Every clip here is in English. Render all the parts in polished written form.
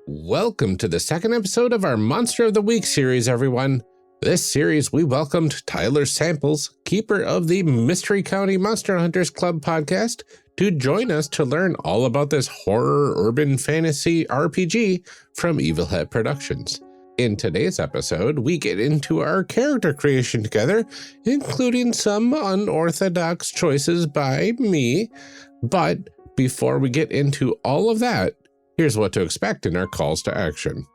Welcome to the second episode of our Monster of the Week series, everyone. This series, we welcomed Tyler Samples, keeper of the Mystery County Monster Hunters Club podcast, to join us to learn all about this horror urban fantasy RPG from Evil Hat Productions. In today's episode, we get into our character creation together, including some unorthodox choices by me. But before we get into all of that, here's what to expect in our calls to action.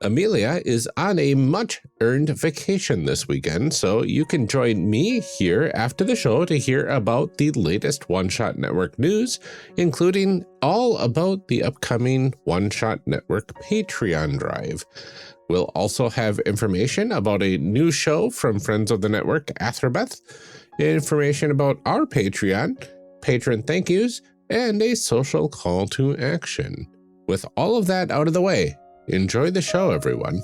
Amelia is on a much-earned vacation this weekend, so you can join me here after the show to hear about the latest One Shot Network news, including all about the upcoming One Shot Network Patreon drive. We'll also have information about a new show from friends of the network, Athraplay, information about our Patreon, patron thank yous, and a social call to action. With all of that out of the way, enjoy the show, everyone.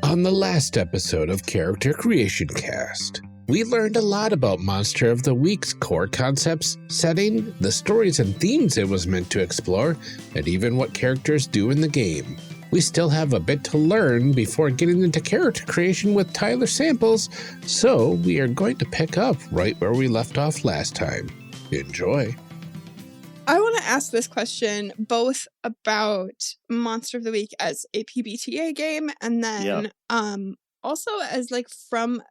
On the last episode of Character Creation Cast, we learned a lot about Monster of the Week's core concepts, setting, the stories and themes it was meant to explore, and even what characters do in the game. We still have a bit to learn before getting into character creation with Tyler Samples, so we are going to pick up right where we left off last time. Enjoy. I want to ask this question both about Monster of the Week as a PbtA game and then also as from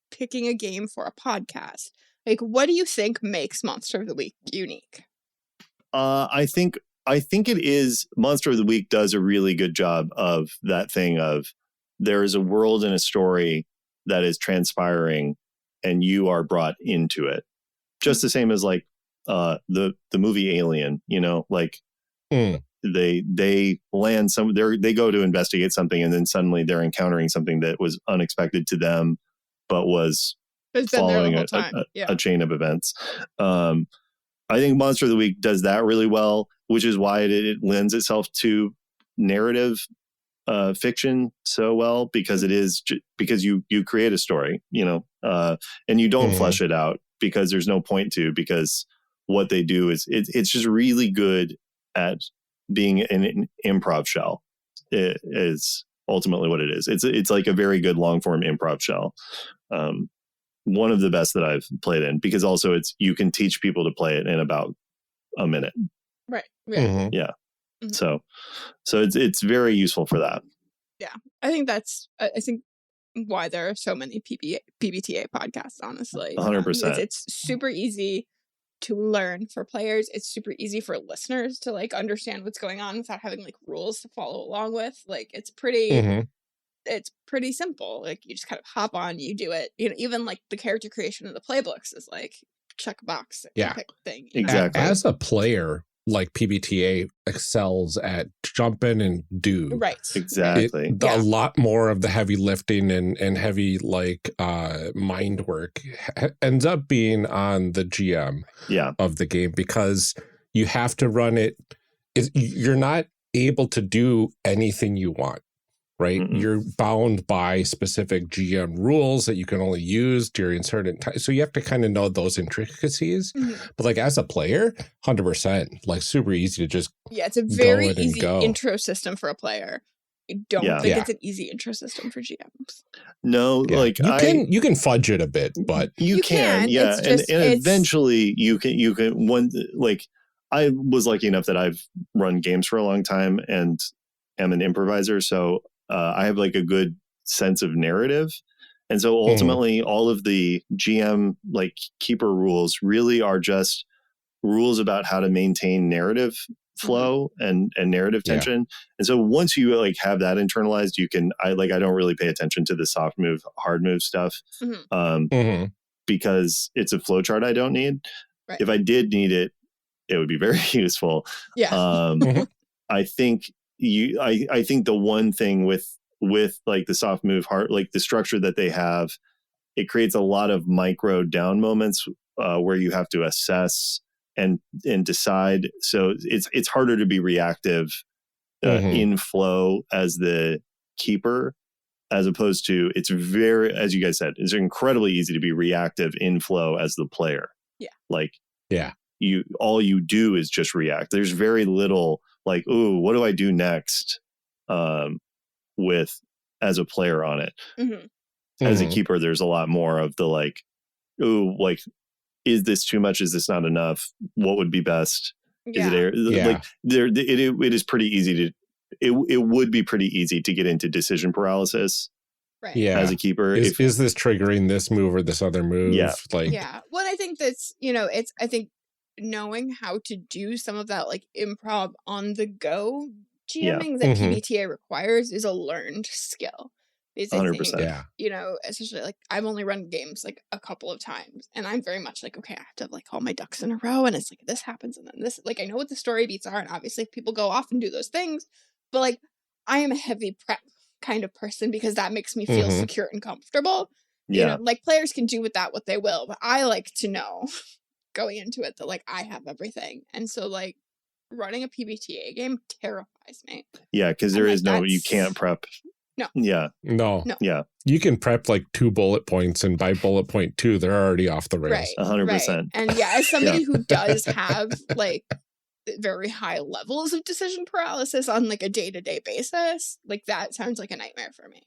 picking a game for a podcast. What do you think makes Monster of the Week unique? I think it is Monster of the Week does a really good job of that thing of there is a world and a story that is transpiring and you are brought into it. Just the same as the movie Alien, they land they go to investigate something and then suddenly they're encountering something that was unexpected to them, but was following a chain of events. I think Monster of the Week does that really well, which is why it lends itself to narrative fiction so well, because it is because you create a story, and you don't flesh it out because there's no point to, because what they do is it's just really good at being an improv shell. It is ultimately what it is. It's like a very good long form improv shell. One of the best that I've played in, because also you can teach people to play it in about a minute. Right. Yeah. Mm-hmm. Yeah. Mm-hmm. So it's very useful for that. Yeah. I think that's why there are so many PbtA podcasts, honestly. 100%. It's super easy to learn for players. It's super easy for listeners to understand what's going on without having rules to follow along with. It's pretty it's pretty simple. You just kind of hop on, you do it. Even the character creation of the playbooks is check a box, pick thing. Exactly. As a player, PbtA excels at jump in and do. Right. Exactly. A lot more of the heavy lifting and heavy mind work ends up being on the GM of the game, because you have to run it. You're not able to do anything you want. Right. Mm-mm. You're bound by specific GM rules that you can only use during certain times. So you have to kind of know those intricacies. Mm-hmm. But as a player, 100%, super easy to just it's a very easy intro system for a player. I don't think it's an easy intro system for GMs. No, you can fudge it a bit, but you can. Yeah, and eventually you can one I was lucky enough that I've run games for a long time and am an improviser, so I have a good sense of narrative. And so ultimately all of the GM keeper rules really are just rules about how to maintain narrative flow and narrative tension. And so once you have that internalized, you can, I don't really pay attention to the soft move, hard move stuff because it's a flowchart I don't need. Right. If I did need it, it would be very useful. Yeah. I think I think the one thing with like the soft move heart, like the structure that they have, it creates a lot of micro down moments where you have to assess and decide. So it's harder to be reactive in flow as the keeper, as opposed to it's very, as you guys said, it's incredibly easy to be reactive in flow as the player. Yeah. Like, all you do is just react. There's very little like, ooh, what do I do next? With as a player on it. As a keeper, there's a lot more of the like, ooh, like, is this too much? Is this not enough? What would be best? Yeah. Is it like there? It is pretty easy to. It would be pretty easy to get into decision paralysis. Right. Yeah. As a keeper, is this triggering this move or this other move? Yeah. Like, yeah. Well, I think that's, I think knowing how to do some of that like improv on the go GMing that PbtA requires is a learned skill. 100%. Yeah. Especially like I've only run games like a couple of times, and I'm very much like, okay, I have to have like all my ducks in a row, and it's like this happens and then this. Like I know what the story beats are, and obviously people go off and do those things, but like I am a heavy prep kind of person because that makes me feel secure and comfortable. Yeah. Like players can do with that what they will, but I like to know going into it that like I have everything. And so like running a PbtA game terrifies me. Yeah, because there is you can't prep. No. Yeah. No. Yeah. You can prep like 2 bullet points, and by bullet point 2, they're already off the rails. Right. 100%. And as somebody who does have like very high levels of decision paralysis on like a day-to-day basis, like that sounds like a nightmare for me.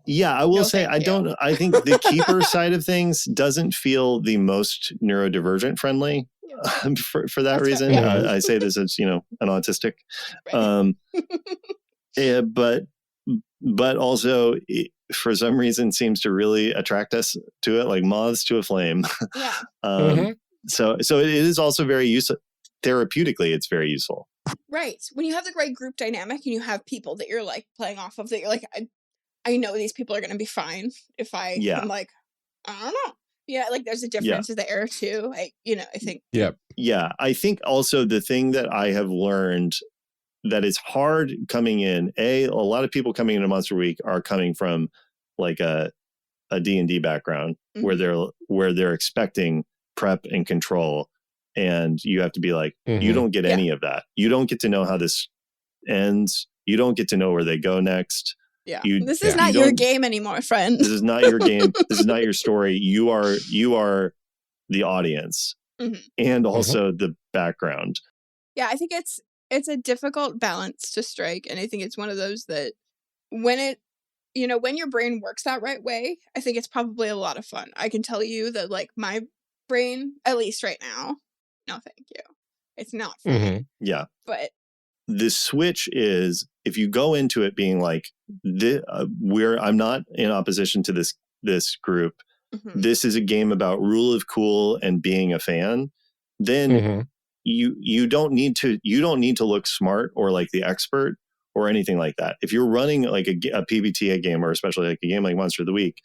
Yeah, I will say I think the keeper side of things doesn't feel the most neurodivergent friendly for that reason. I say this as, an autistic. Right. But also for some reason seems to really attract us to it, like moths to a flame. Yeah. So it is also very useful. Therapeutically, it's very useful. Right. When you have the right group dynamic and you have people that you're like playing off of, that you're like, I know these people are going to be fine if I'm like, I don't know. Yeah, like there's a difference there too. I think. Yeah. Yeah. I think also the thing that I have learned that is hard coming in, a lot of people coming into Monster Week are coming from like a D&D background where they're expecting prep and control. And you have to be like, you don't get any of that. You don't get to know how this ends. You don't get to know where they go next. Yeah. This is not your game anymore, friend. This is not your game. This is not your story. You are the audience and also the background. Yeah, I think it's a difficult balance to strike. And I think it's one of those that when when your brain works that right way, I think it's probably a lot of fun. I can tell you that like my brain, at least right now, no thank you. It's not fun. Yeah. But the switch is if you go into it being like, I'm not in opposition to this group. This is a game about rule of cool and being a fan. Then you don't need to look smart or like the expert or anything like that. If you're running like a PbtA game, or especially like a game like Monster of the Week,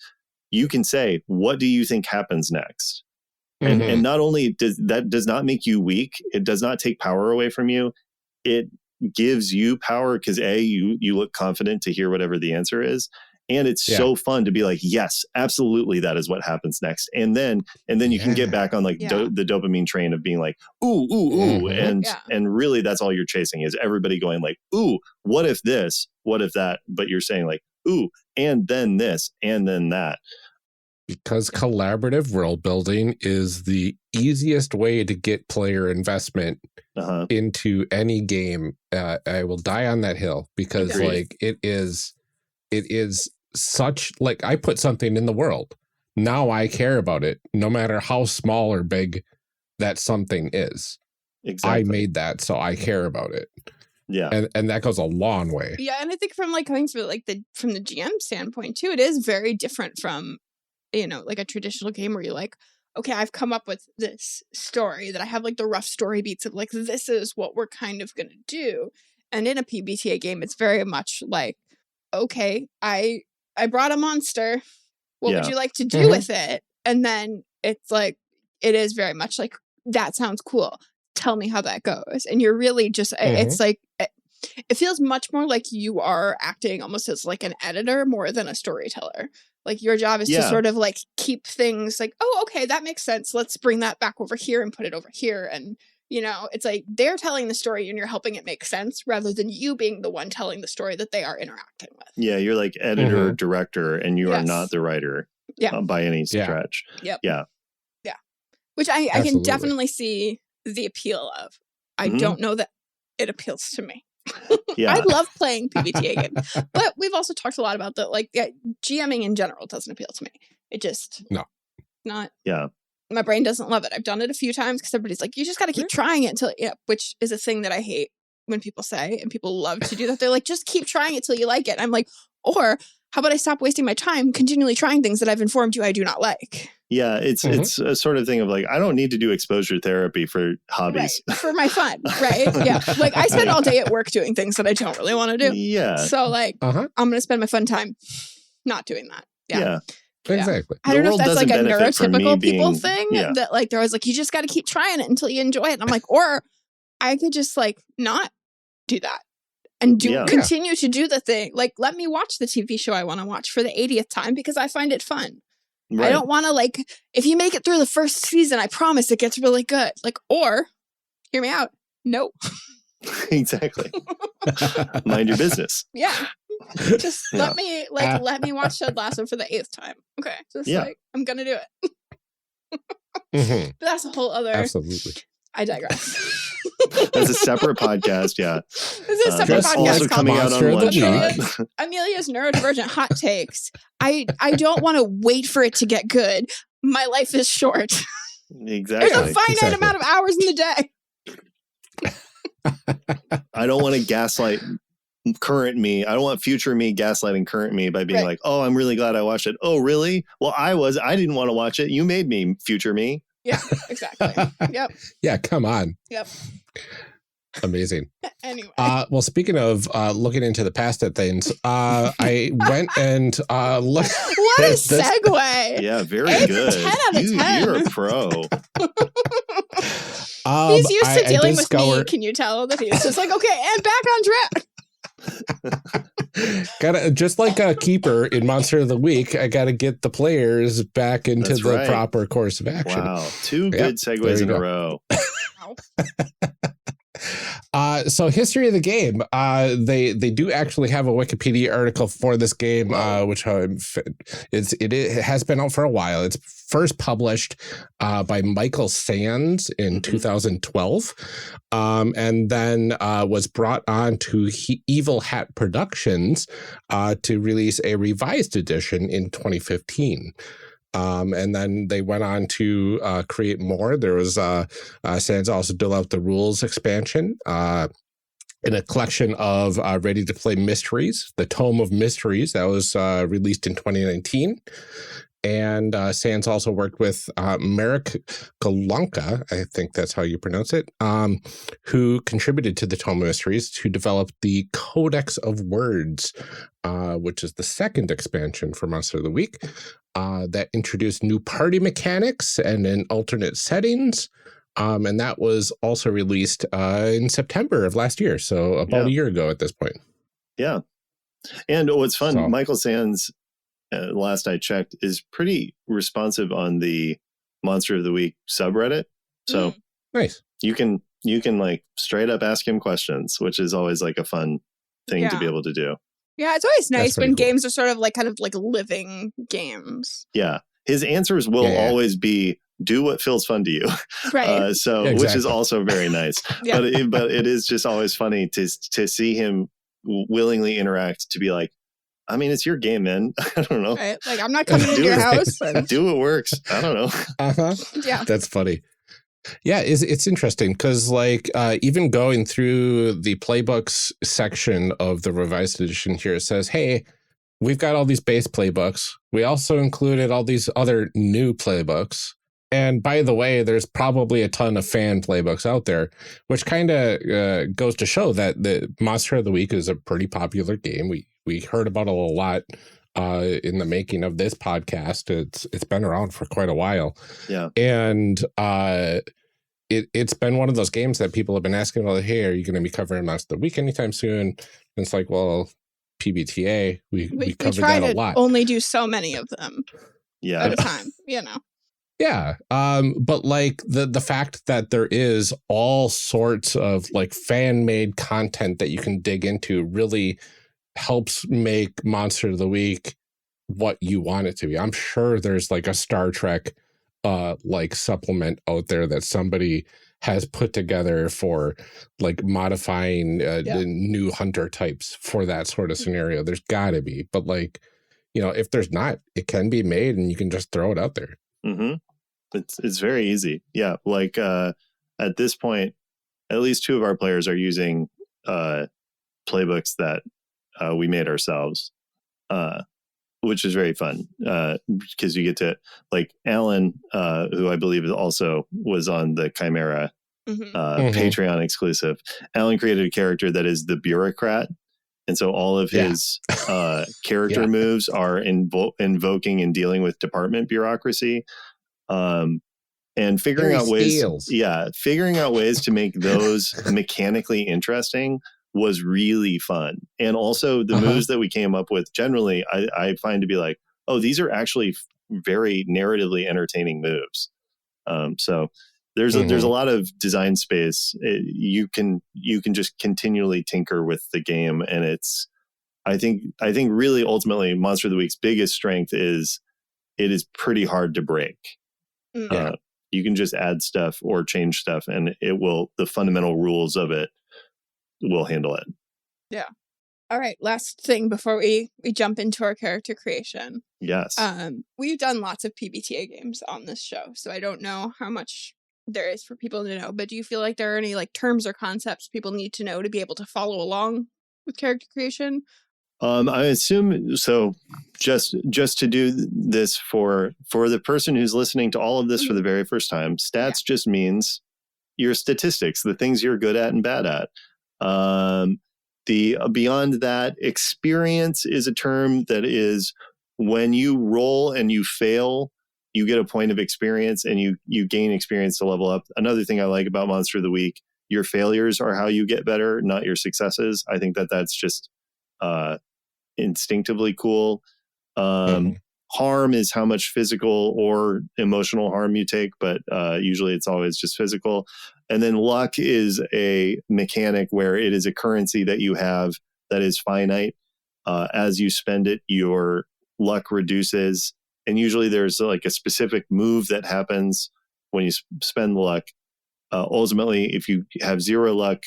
you can say, what do you think happens next? And not only does not make you weak, it does not take power away from you. It gives you power because you look confident to hear whatever the answer is. And it's so fun to be like, yes, absolutely, that is what happens next. And then you can get back on like the dopamine train of being like, ooh. And really that's all you're chasing is everybody going like, ooh, what if this, what if that? But you're saying like, ooh, and then this, and then that. Because collaborative world building is the easiest way to get player investment into any game. I will die on that hill because like it is such like I put something in the world. Now I care about it, no matter how small or big that something is. Exactly. I made that, so I care about it. Yeah. And that goes a long way. Yeah, and I think from like coming from like from the GM standpoint too, it is very different from like a traditional game where you're like, okay, I've come up with this story that I have like the rough story beats of like, this is what we're kind of going to do. And in a PbtA game, it's very much like, okay, I brought a monster. What would you like to do with it? And then it's like, it is very much like that sounds cool. Tell me how that goes. And you're really just, it's like, it feels much more like you are acting almost as like an editor more than a storyteller. Like your job is to sort of like keep things like, oh, okay, that makes sense. Let's bring that back over here and put it over here. And, you know, it's like they're telling the story and you're helping it make sense rather than you being the one telling the story that they are interacting with. Yeah, you're like editor, director, and you are not the writer by any stretch. Yep. Yeah. Yeah. Which I can definitely see the appeal of. I don't know that it appeals to me. I love playing PbtA games, but we've also talked a lot about that. Like GMing in general doesn't appeal to me. It just not. Yeah, my brain doesn't love it. I've done it a few times because everybody's like, you just got to keep trying it until which is a thing that I hate when people say, and people love to do that. They're like, just keep trying it till you like it. I'm like, or how about I stop wasting my time continually trying things that I've informed you I do not like. Yeah, it's a sort of thing of like, I don't need to do exposure therapy for hobbies. Right. For my fun, right? Yeah. Like I spend all day at work doing things that I don't really want to do. Yeah. So like, I'm going to spend my fun time not doing that. Yeah. Exactly. I don't know if that's like a neurotypical people thing that like they're always like, you just got to keep trying it until you enjoy it. And I'm like, or I could just like not do that and continue to do the thing. Like, let me watch the TV show I want to watch for the 80th time because I find it fun. Right. I don't want to like, if you make it through the first season, I promise it gets really good. Like, or hear me out. No. Exactly. Mind your business. Yeah. Just let me watch Ted Lasso for the 8th time. Okay. Just like, I'm going to do it. But that's a whole other. Absolutely. I digress. That's a separate podcast. Yeah. This is a separate podcast. Also coming out on One Shot. Amelia's neurodivergent hot takes. I don't want to wait for it to get good. My life is short. Exactly. There's a finite amount of hours in the day. I don't want to gaslight current me. I don't want future me gaslighting current me by being like, oh, I'm really glad I watched it. Oh, really? Well, I didn't want to watch it. You made me, future me. Yeah, exactly. Yep. Yeah, come on. Yep. Amazing. Anyway. Well, speaking of looking into the past at things, I went and looked. What a segue. Yeah, very good. 10 out of 10. You're a pro. He's used to dealing with me. Can you tell that he's just like, okay, and back on track. Gotta, just like a keeper in Monster of the Week, I gotta get the players back into the proper course of action. Wow, 2 good segues in a row. So history of the game, they do actually have a Wikipedia article for this game, which it has been out for a while. It's first published by Michael Sands in 2012, and then was brought on to Evil Hat Productions to release a revised edition in 2015. And then they went on to create more. There was Sands also developed the rules expansion in a collection of ready-to-play mysteries, the Tome of Mysteries, that was released in 2019. And Sands also worked with Marek Golonka, I think that's how you pronounce it, who contributed to the Tome of Mysteries to develop the Codex of Words, which is the second expansion for Monster of the Week, that introduced new party mechanics and in alternate settings. And that was also released in September of last year, so about a year ago at this point. Yeah. And what's fun, Michael Sands, last I checked, is pretty responsive on the Monster of the Week subreddit. So nice. You can like straight up ask him questions, which is always like a fun thing to be able to do. Yeah, it's always nice when games are sort of like kind of like living games. Yeah. His answers will always be, do what feels fun to you. Right. Which is also very nice. But it is just always funny to see him willingly interact, to be like, I mean, it's your game, man. I don't know. Right? Like, I'm not coming into your house. Do what works. I don't know. Yeah. That's funny. Yeah, it's interesting because like even going through the playbooks section of the revised edition here, it says, hey, we've got all these base playbooks. We also included all these other new playbooks. And by the way, there's probably a ton of fan playbooks out there, which kind of goes to show that the Monster of the Week is a pretty popular game. We heard about it a lot in the making of this podcast. It's been around for quite a while. Yeah. And it's been one of those games that people have been asking, well, hey, are you going to be covering Monster of the Week anytime soon? And it's like, well, PbtA, we covered that a lot. Only do so many of them at a time, Yeah. But like the fact that there is all sorts of like fan-made content that you can dig into really helps make Monster of the Week what you want it to be. I'm sure there's like a Star Trek like supplement out there that somebody has put together for like modifying the new hunter types for that sort of scenario. There's gotta be, but like, if there's not, it can be made and you can just throw it out there. Mm-hmm. It's very easy. Yeah. Like at this point, at least 2 of our players are using playbooks that we made ourselves, which is very fun because you get to, like, Alan, who I believe also was on the Chimera Patreon exclusive. Alan created a character that is the bureaucrat. And so all of his character moves are invoking and dealing with department bureaucracy. And figuring out ways to make those mechanically interesting was really fun. And also the moves that we came up with generally, I find to be like, oh, these are actually very narratively entertaining moves. So there's a lot of design space. You can just continually tinker with the game, and I think really ultimately Monster of the Week's biggest strength is it is pretty hard to break. You can just add stuff or change stuff, and the fundamental rules of it will handle it. Yeah. All right. Last thing before we jump into our character creation. Yes. We've done lots of PbtA games on this show, so I don't know how much there is for people to know, but do you feel like there are any like terms or concepts people need to know to be able to follow along with character creation? I assume so. Just to do this for the person who's listening to all of this for the very first time, stats just means your statistics, the things you're good at and bad at. Beyond that, experience is a term that is when you roll and you fail, you get a point of experience and you gain experience to level up. Another thing I like about Monster of the Week, your failures are how you get better, not your successes. I think that's just instinctively cool. Harm is how much physical or emotional harm you take, but usually it's always just physical. And then luck is a mechanic where it is a currency that you have that is finite. As you spend it, your luck reduces. And usually there's like a specific move that happens when you spend the luck. Ultimately, if you have 0 luck,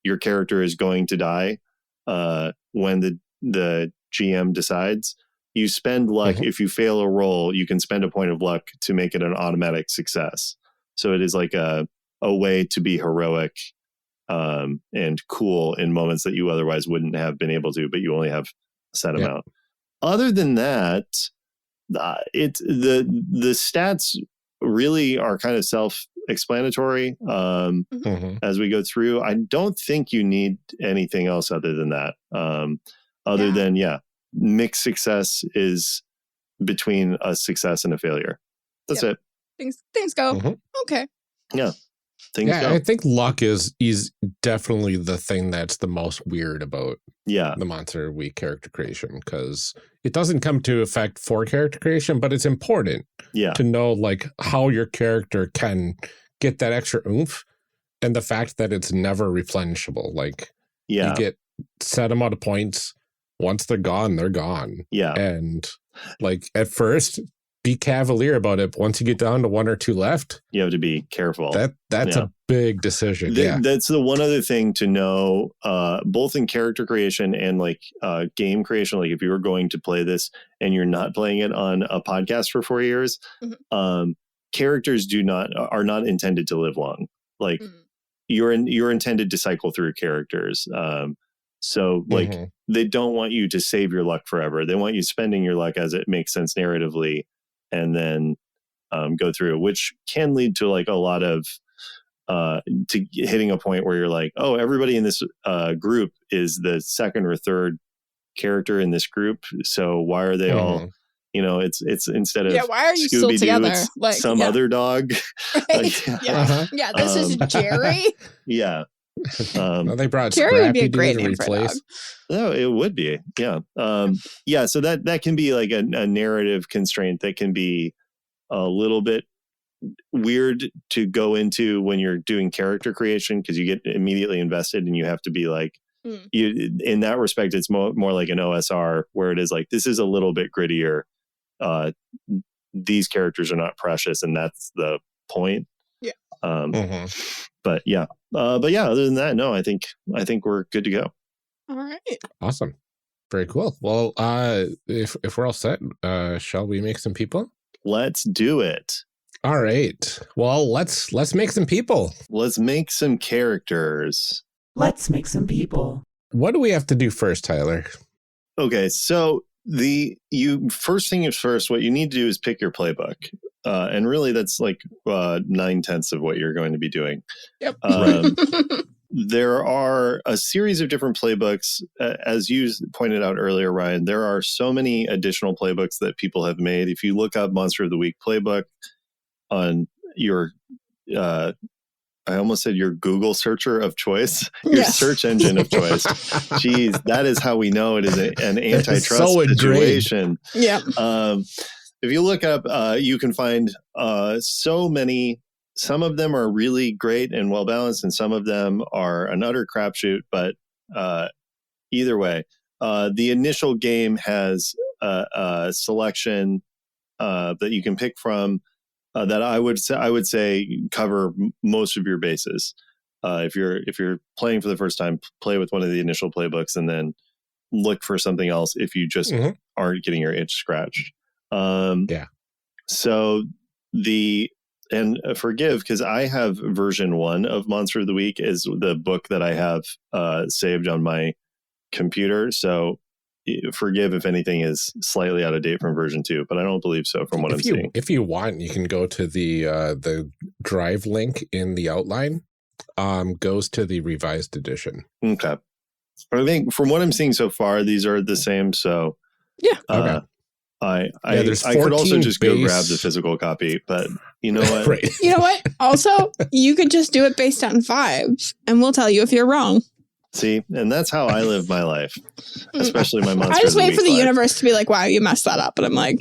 your character is going to die when the GM decides. You spend luck. If you fail a roll, you can spend a point of luck to make it an automatic success. So it is like a way to be heroic and cool in moments that you otherwise wouldn't have been able to, but you only have a set amount. Other than that, the stats really are kind of self-explanatory as we go through. I don't think you need anything else other than that. Other than mixed success is between a success and a failure. That's it. Things go okay. Yeah. Go. I think luck is definitely the thing that's the most weird about the Monster Week character creation, because it doesn't come to effect for character creation, but it's important to know like how your character can get that extra oomph, and the fact that it's never replenishable. Like you get set amount of points. Once they're gone, they're gone. Yeah. And like at first, be cavalier about it. But once you get down to 1 or 2 left, you have to be careful. That's a big decision. That's the one other thing to know, both in character creation and like game creation. Like if you were going to play this and you're not playing it on a podcast for 4 years, characters are not intended to live long. Like you're intended to cycle through characters. So like they don't want you to save your luck forever. They want you spending your luck as it makes sense narratively, and then go through it, which can lead to like a lot of to hitting a point where you're like, oh, everybody in this group is the second or third character in this group. So why are they all It's instead of why are you still together? It's like some other dog. Right? This is Jerry. Yeah. Well, they brought Jerry would be a Scrappy great to name for a replace. dog. Oh, it would be. Yeah. So that can be like a narrative constraint that can be a little bit weird to go into when you're doing character creation, because you get immediately invested and you have to be like, in that respect, it's more like an OSR, where it is like, this is a little bit grittier. These characters are not precious, and that's the point. Yeah. But yeah. Other than that, no, I think we're good to go. All right. Awesome. Very cool. Well, if we're all set, shall we make some people? Let's do it. All right. Well, let's make some people. Let's make some characters. Let's make some people. What do we have to do first, Tyler? Okay, so first thing is first, what you need to do is pick your playbook. And really that's like 9/10 of what you're going to be doing. Yep. There are a series of different playbooks. As you pointed out earlier, Ryan, there are so many additional playbooks that people have made. If you look up Monster of the Week playbook on your, I almost said your Google searcher of choice, your search engine of choice. Jeez, that is how we know it is an antitrust situation. Yeah. If you look up, you can find so many. Some of them are really great and well balanced, and some of them are an utter crapshoot. But either way, the initial game has a selection that you can pick from that I would say cover most of your bases. If you're playing for the first time, play with one of the initial playbooks, and then look for something else if you just aren't getting your itch scratched. So and forgive, because I have version 1 of Monster of the Week is the book that I have saved on my computer. So forgive if anything is slightly out of date from version 2, but I don't believe so from what I'm seeing. If you want, you can go to the drive link in the outline. Goes to the revised edition. Okay. I think from what I'm seeing so far, these are the same. So yeah. Okay. I could also just go grab the physical copy, but you know what? Right. You know what? Also, you could just do it based on vibes, and we'll tell you if you're wrong. See, and that's how I live my life, especially my Monster. I just wait for the universe to be like, "Wow, you messed that up," and I'm like,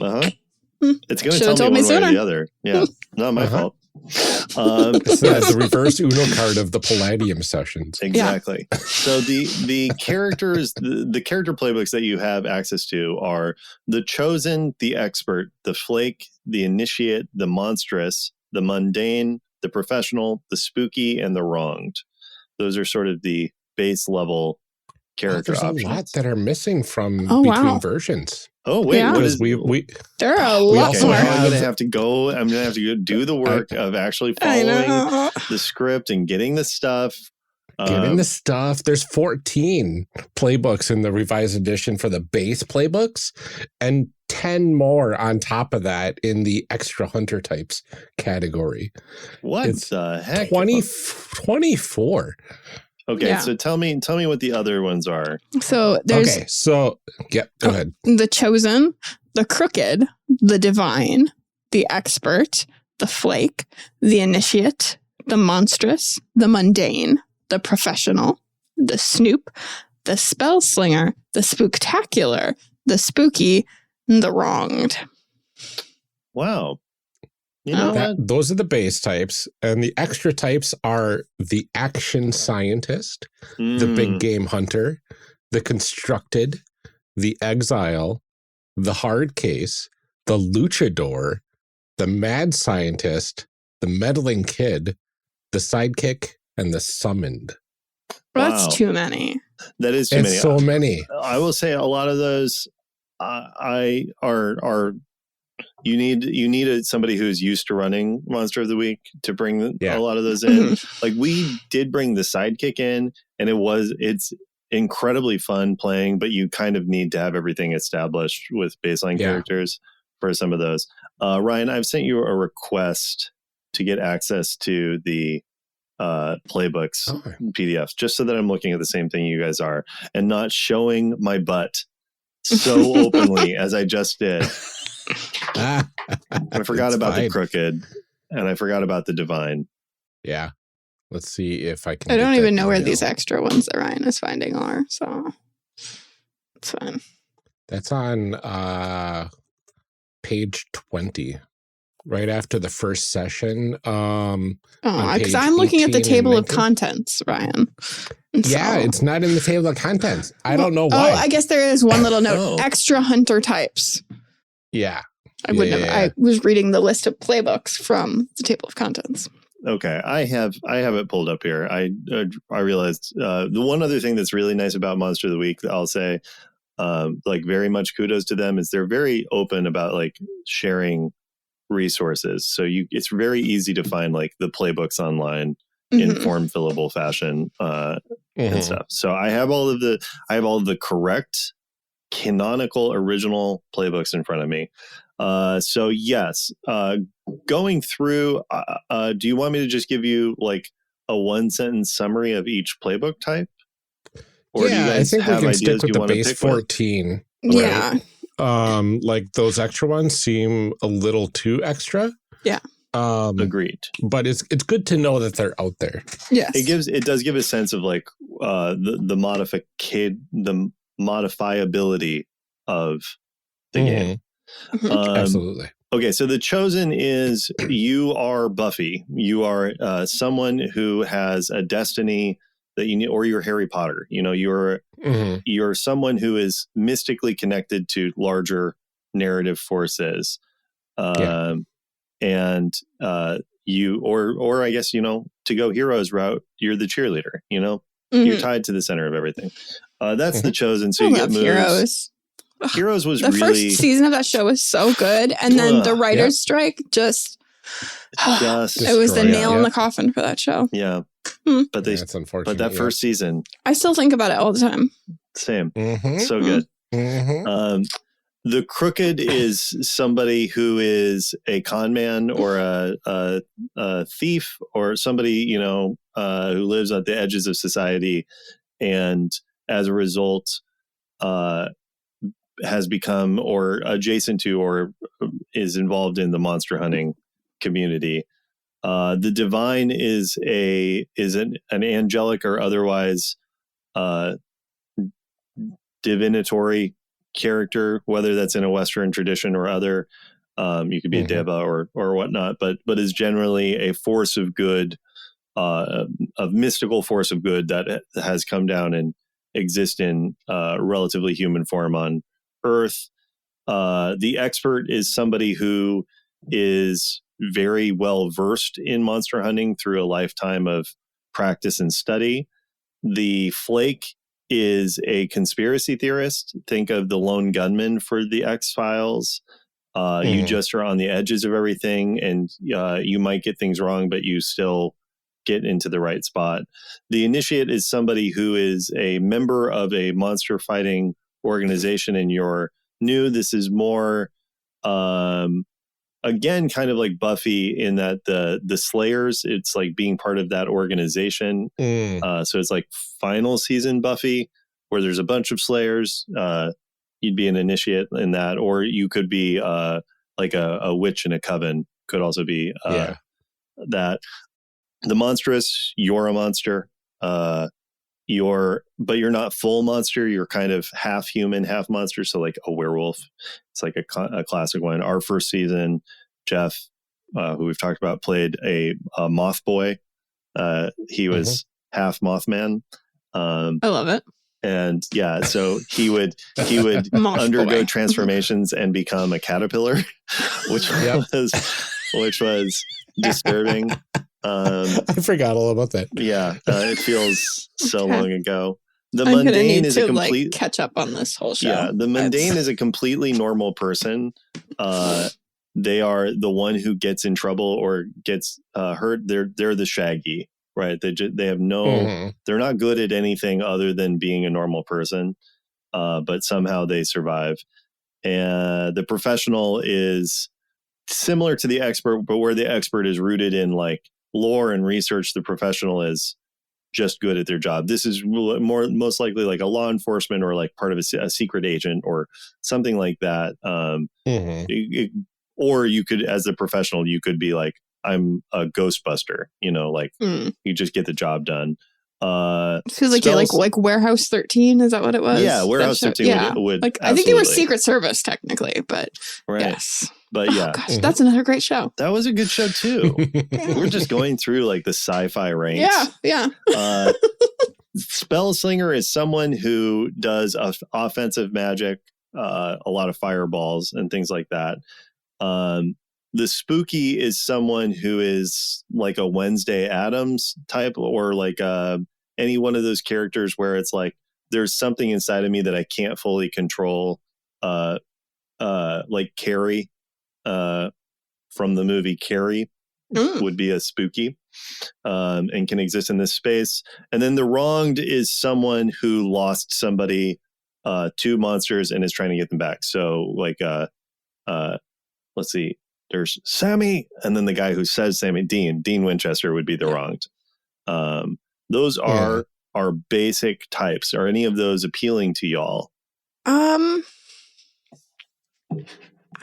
"It's going to tell me one way or the other." Yeah, not my fault. It's the reverse Uno card of the Palladium sessions. Exactly. Yeah. So the characters, the character playbooks that you have access to are the Chosen, the Expert, the Flake, the Initiate, the Monstrous, the Mundane, the Professional, the Spooky, and the Wronged. Those are sort of the base level character options. There's a lot that are missing from between versions. Oh wait, what is there are a lot more. I'm gonna have to go do the work of actually following the script and getting the stuff. There's 14 playbooks in the revised edition for the base playbooks, and 10 more on top of that in the extra hunter types category. What the heck? 24. Okay, so tell me what the other ones are. So there's go ahead. The Chosen, the Crooked, the Divine, the Expert, the Flake, the Initiate, the Monstrous, the Mundane, the Professional, the Snoop, the Spellslinger, the Spooktacular, the Spooky, and the Wronged. Wow. You know those are the base types, and the extra types are the Action Scientist, the Big Game Hunter, the Constructed, the Exile, the Hard Case, the Luchador, the Mad Scientist, the Meddling Kid, the Sidekick, and the Summoned. That's too many. That is too many. So many. I will say a lot of those are you need somebody who's used to running Monster of the Week to bring a lot of those in. Like we did bring the Sidekick in, and it's incredibly fun playing, but you kind of need to have everything established with baseline characters for some of those. Ryan, I've sent you a request to get access to the playbooks PDFs, just so that I'm looking at the same thing you guys are and not showing my butt so openly as I just did. I forgot about the crooked, and I forgot about the divine. Yeah. Let's see if I can. I don't even know where these extra ones that Ryan is finding are, so it's fine. That's on page 20, right after the first session. Because I'm looking at the table of contents, Ryan. Yeah, it's not in the table of contents. I don't know why. Oh, I guess there is one little note. Extra hunter types. Yeah. I was reading the list of playbooks from the table of contents. Okay, I have it pulled up here. I realized the one other thing that's really nice about Monster of the Week, I'll say, like very much kudos to them, is they're very open about like sharing resources. So it's very easy to find like the playbooks online in form fillable fashion and stuff. So I have all of the correct canonical original playbooks in front of me. So yes, going through, do you want me to just give you like a 1-sentence summary of each playbook type? Or do you guys I think we can stick with the base 14. Yeah. Right? Like those extra ones seem a little too extra. Yeah. Agreed. But it's good to know that they're out there. Yes. It does give a sense of like the modifiability of the game. Absolutely. Okay, so the chosen is you are Buffy. You are someone who has a destiny that you need, or you're Harry Potter. You know, you're someone who is mystically connected to larger narrative forces. And you, or I guess, you know, to go heroes route, you're the cheerleader, you know, you're tied to the center of everything. That's the chosen. So you get moves. Heroes was the really, first season of that show was so good, and then the writer's strike just it was the nail in the coffin for that show. Yeah, but that's unfortunate. But that first season, I still think about it all the time. Same, so good. The crooked is somebody who is a con man or a thief or somebody, you know, who lives at the edges of society, and as a result, has become or adjacent to or is involved in the monster hunting community. The divine is an angelic or otherwise divinatory character, whether that's in a Western tradition or other. You could be a deva or whatnot, but is generally a force of good, of mystical force of good that has come down and exist in relatively human form on Earth. The expert is somebody who is very well versed in monster hunting through a lifetime of practice and study. The flake is a conspiracy theorist. Think of the lone gunman for the X-Files. You just are on the edges of everything, and you might get things wrong, but you still get into the right spot. The initiate is somebody who is a member of a monster fighting organization, and you're new. This is more again kind of like Buffy in that the Slayers, it's like being part of that organization. So it's like final season Buffy where there's a bunch of Slayers. You'd be an initiate in that, or you could be like a witch in a coven, could also be that. The monstrous, you're a monster. But you're not full monster. You're kind of half human, half monster. So like a werewolf, it's like a classic one. Our first season, Jeff, who we've talked about, played a moth boy. He was half Mothman. I love it. And yeah, so he would undergo transformations and become a caterpillar, which was disturbing. I forgot all about that. Yeah, it feels so long ago. The mundane is a complete catch up on this whole show. Yeah, the mundane is a completely normal person. They are the one who gets in trouble or gets hurt. They're the Shaggy, right? They have no. They're not good at anything other than being a normal person, but somehow they survive. And the professional is similar to the expert, but where the expert is rooted in like lore and research, the professional is just good at their job. This is most likely like a law enforcement or like part of a secret agent or something like that. Or you could, as a professional, you could be like, I'm a Ghostbuster, like you just get the job done. Feels like like Warehouse 13. Is that what it was? Yeah, Warehouse 13 would like, I think they were Secret Service technically, but yes. But yeah, gosh, that's another great show. That was a good show too. We're just going through like the sci-fi ranks. Yeah. Spell Slinger is someone who does offensive magic, a lot of fireballs and things like that. The Spooky is someone who is like a Wednesday Addams type, or like any one of those characters where it's like there's something inside of me that I can't fully control. Like Carrie from the movie Carrie would be a Spooky, and can exist in this space. And then the Wronged is someone who lost somebody to monsters and is trying to get them back. So like let's see, there's Sammy, and then the guy who says Sammy, Dean Winchester would be the Wronged. Those are our basic types. Are any of those appealing to y'all?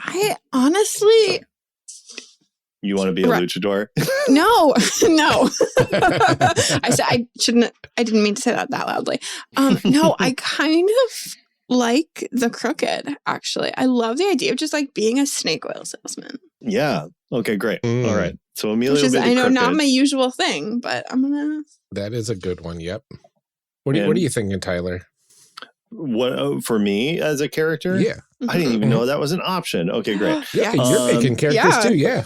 I honestly... You want to be a luchador? No. I didn't mean to say that loudly. No, I kind of like the Crooked, actually. I love the idea of just like being a snake oil salesman. Yeah. Okay, great. All right. So Amelia, which is, I know, not my usual thing, but I'm gonna... That is a good one. Yep. What are you thinking, Tyler? What for me as a character? Yeah. I didn't even know that was an option. Okay, great. Yeah, you're making characters too. Yeah.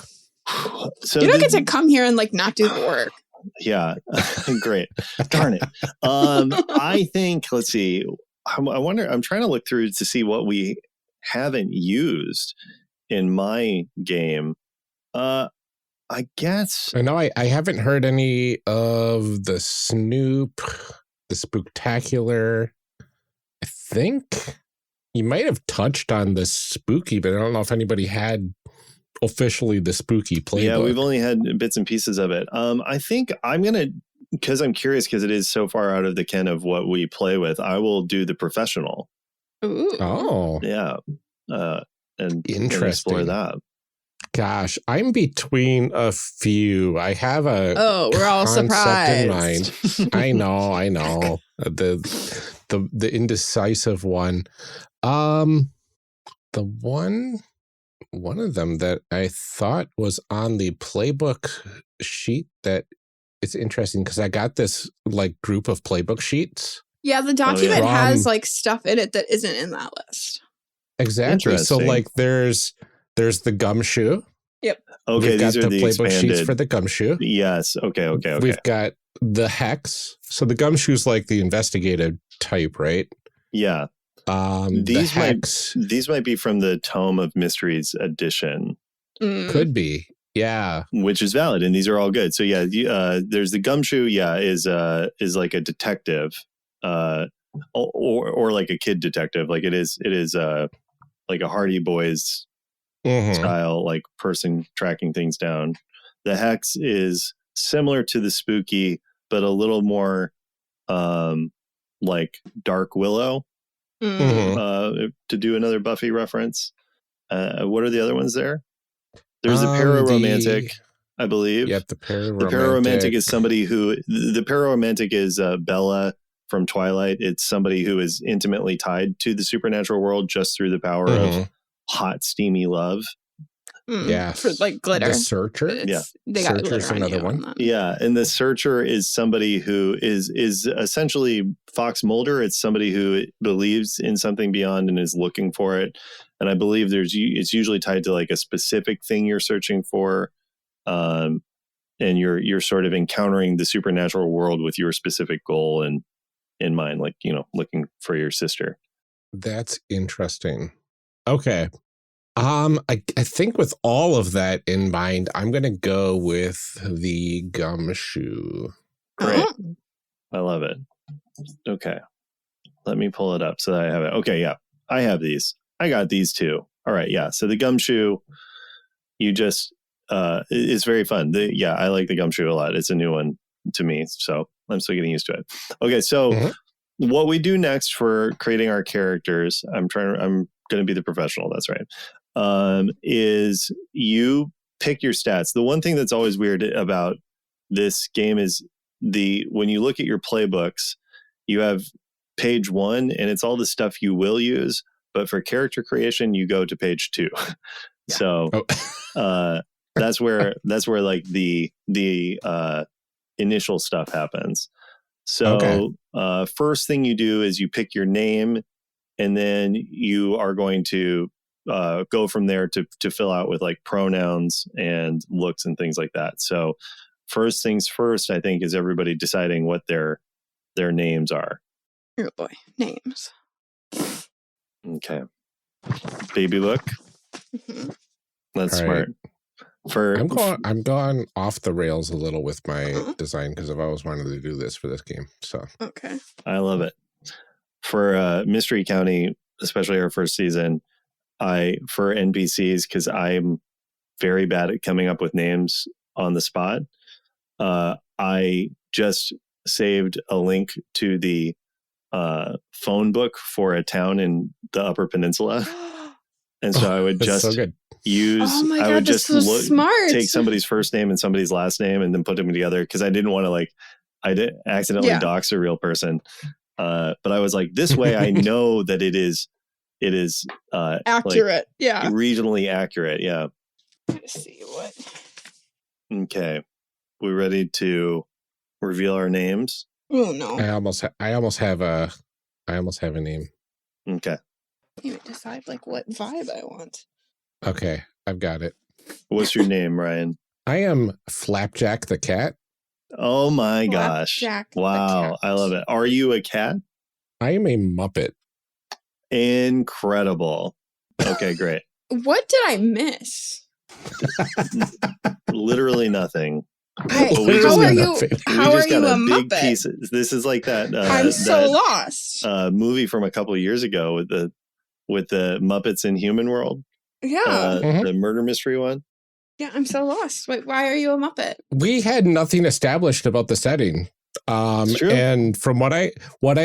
So you don't get to come here and like not do the work. Yeah. Great. Darn it. I think, let's see. I wonder, I'm trying to look through to see what we haven't used in my game. I guess. I know I haven't heard any of the Snoop, the Spooktacular. I think you might have touched on the Spooky, but I don't know if anybody had officially the Spooky playbook. Yeah, we've only had bits and pieces of it. I think I'm going to, because I'm curious, because it is so far out of the ken of what we play with, I will do the professional. Ooh. Oh. Yeah. And interesting. Explore that. Gosh, I'm between a few. I have a we're all surprised. In mind. I know. The indecisive one. The one of them that I thought was on the playbook sheet that it's interesting because I got this like group of playbook sheets. Yeah, the document has like stuff in it that isn't in that list. Exactly. So like there's the gumshoe. Yep. Okay, we've got these are the playbook expanded sheets for the gumshoe. Yes. Okay. We've got the hex. So the gumshoe's like the investigative type, right? Yeah. These might be from the Tome of Mysteries edition. Could be. Yeah. Which is valid, and these are all good. So yeah, there's the gumshoe. Yeah, is like a detective, or like a kid detective. Like it is like a Hardy Boys style, like person tracking things down. The hex is similar to the Spooky, but a little more like Dark Willow. To do another Buffy reference. What are the other ones there? There's the Pararomantic, I believe. Yep, the Pararomantic. The Pararomantic is somebody who... The Pararomantic is Bella from Twilight. It's somebody who is intimately tied to the supernatural world just through the power of hot, steamy love. Yeah. For like glitter. The Searcher. They got Searcher's another one. Yeah. And the Searcher is somebody who is essentially Fox Mulder. It's somebody who believes in something beyond and is looking for it. And I believe it's usually tied to like a specific thing you're searching for. And you're sort of encountering the supernatural world with your specific goal in mind, like, looking for your sister. That's interesting. Okay. I think with all of that in mind, I'm going to go with the gumshoe. Great. I love it. Okay. Let me pull it up so that I have it. Okay. Yeah. I have these. I got these too. All right. Yeah. So the gumshoe, you just, it's very fun. I like the gumshoe a lot. It's a new one to me. So I'm still getting used to it. Okay, so what we do next for creating our characters, I'm going to be the professional. That's right. Is you pick your stats. The one thing that's always weird about this game is when you look at your playbooks, you have page 1 and it's all the stuff you will use. But for character creation, you go to page 2. Yeah. So that's where like the initial stuff happens. So first thing you do is you pick your name, and then you are going to go from there to fill out with like pronouns and looks and things like that. So first things first, I think, is everybody deciding what their names are. Oh boy, names. Okay. Baby look. That's all smart. Right. I'm going off the rails a little with my design because I've always wanted to do this for this game. So okay. I love it. For Mystery County, especially our first season, for NPCs, because I'm very bad at coming up with names on the spot, I just saved a link to the phone book for a town in the Upper Peninsula, and so I would just use. Oh my God, I would just smart. Take somebody's first name and somebody's last name, and then put them together because I didn't want to I did accidentally dox a real person. But I was like, this way I know that it is accurate. Regionally accurate. Yeah. Let's see what. Okay, we ready to reveal our names? Oh no! I almost have a name. Okay. You decide what vibe I want. Okay, I've got it. What's your name, Ryan? I am Flapjack the cat. Oh my gosh! Wow, I love it. Are you a cat? I am a Muppet. Incredible. Okay, great. What did I miss? Literally nothing. How are you a Muppet? Piece. This is like that. I'm so lost. Movie from a couple of years ago with the Muppets in Human World. Yeah, the murder mystery one. Yeah, I'm so lost. Wait, why are you a Muppet? We had nothing established about the setting, and from what I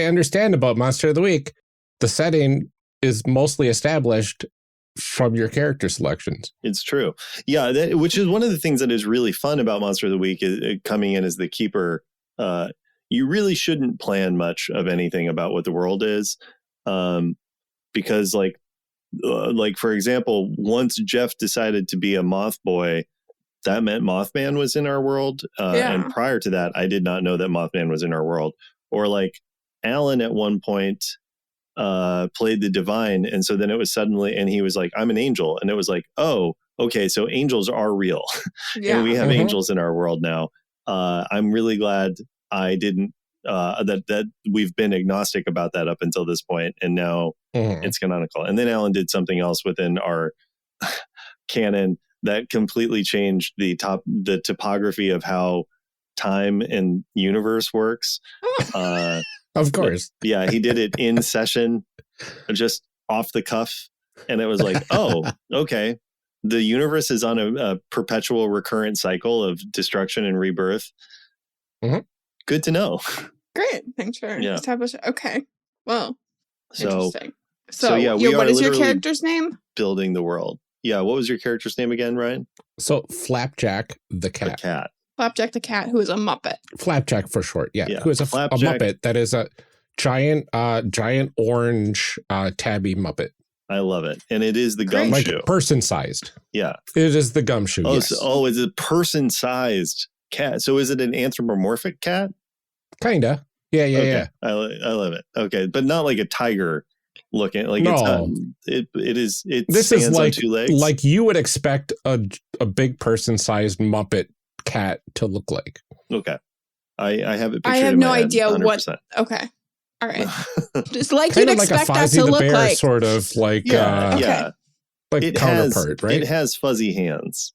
understand about Monster of the Week, the setting is mostly established from your character selections. It's true. Yeah, which is one of the things that is really fun about Monster of the Week is coming in as the keeper. You really shouldn't plan much of anything about what the world is, because like for example, once Jeff decided to be a moth boy, that meant Mothman was in our world. And prior to that, I did not know that Mothman was in our world. Or like Alan at one point played the divine, and so then it was suddenly, and he was like, I'm an angel, and it was like, oh, okay, so angels are real. And we have angels in our world now. I'm really glad I didn't that we've been agnostic about that up until this point, and now it's canonical. And then Alan did something else within our canon that completely changed the topography of how time and universe works. Of course. Yeah, he did it in session, just off the cuff. And it was like, oh, okay. The universe is on a perpetual recurrent cycle of destruction and rebirth. Good to know. Great. Thanks for establishing. Okay. Well, interesting. So yeah, what is your character's name? Building the world. Yeah. What was your character's name again, Ryan? So Flapjack the cat. Flapjack the cat, who is a Muppet. Flapjack for short. Yeah. Who is a Muppet that is a giant orange tabby Muppet. I love it. And it is the gumshoe. Like person-sized. Yeah. It is the gumshoe, yes. It's a person-sized cat. So is it an anthropomorphic cat? Kinda. Yeah. I love it. Okay. But not like a tiger looking. Like no. It this stands is like, on two legs. Like you would expect a big person-sized Muppet cat to look like. Okay. I have it pictured. I have no idea 100%. what. Okay. All right. Just like kind you'd expect that to look like. Sort of like like it counterpart, right? It has fuzzy hands.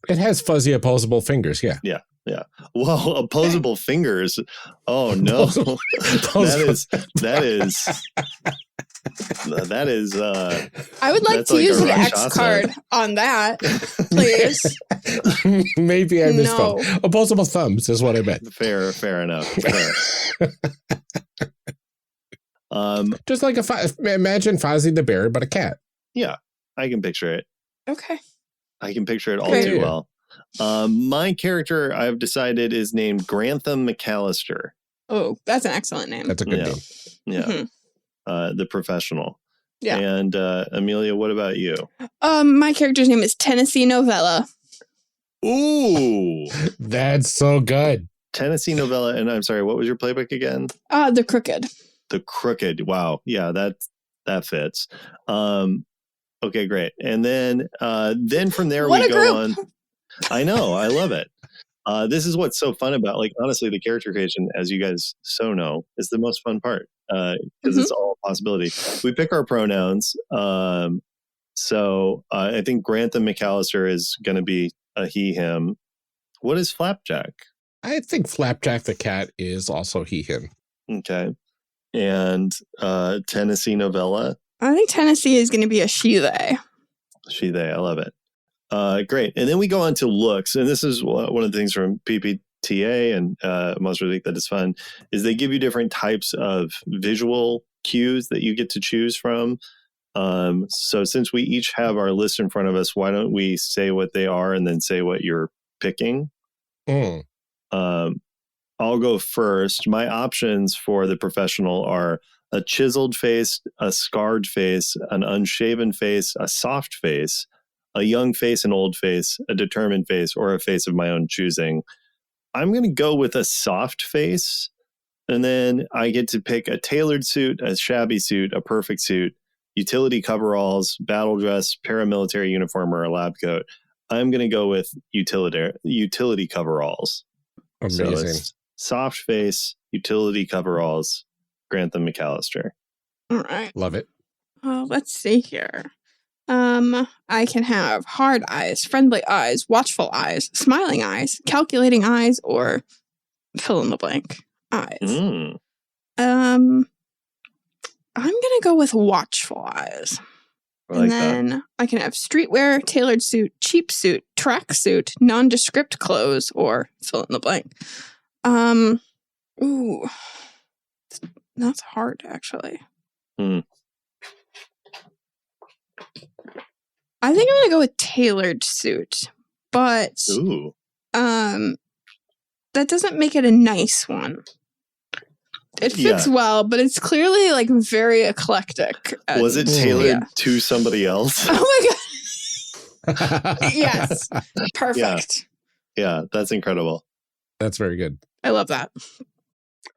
It has fuzzy opposable fingers, yeah. Yeah. Well, opposable fingers. Oh no. That is That is. I would like to use an X card on that, please. Maybe I misspoke. Opposable thumbs is what I meant. Fair enough. Fair. Just like imagine Fozzie the Bear, but a cat. Yeah, I can picture it. Okay. I can picture it all too well. My character, I've decided, is named Grantham McAllister. Oh, that's an excellent name. That's a good name. Yeah. Mm-hmm. The professional. Yeah. And Amelia, what about you? My character's name is Tennessee Novella. Ooh, that's so good. Tennessee Novella. And I'm sorry, what was your playbook again? The Crooked. The Crooked. Wow. Yeah, that fits. Okay, great. And then from there we go on. I know. I love it. This is what's so fun about, like, honestly, the character creation, as you guys so know, is the most fun part because it's all a possibility. We pick our pronouns. So I think Grantham McAllister is going to be a he, him. What is Flapjack? I think Flapjack the cat is also he, him. Okay. And Tennessee Novella? I think Tennessee is going to be a she, they. She, they. I love it. Great. And then we go on to looks. And this is one of the things from PbtA and Monster of the Week that is fun, is they give you different types of visual cues that you get to choose from. So since we each have our list in front of us, why don't we say what they are and then say what you're picking? I'll go first. My options for the professional are a chiseled face, a scarred face, an unshaven face, a soft face, a young face, an old face, a determined face, or a face of my own choosing. I'm going to go with a soft face, and then I get to pick a tailored suit, a shabby suit, a perfect suit, utility coveralls, battle dress, paramilitary uniform, or a lab coat. I'm going to go with utility coveralls. Amazing. So soft face, utility coveralls, Grantham McAllister. All right. Love it. Let's see here. I can have hard eyes, friendly eyes, watchful eyes, smiling eyes, calculating eyes, or fill in the blank eyes. I'm gonna go with watchful eyes. And then I can have streetwear, tailored suit, cheap suit, track suit, nondescript clothes, or fill in the blank. Ooh, that's hard, actually. I think I'm gonna go with tailored suit, but that doesn't make it a nice one. It fits well, but it's clearly like very eclectic. Was it tailored to somebody else? Oh my god! Yes, perfect. Yeah, that's incredible. That's very good. I love that.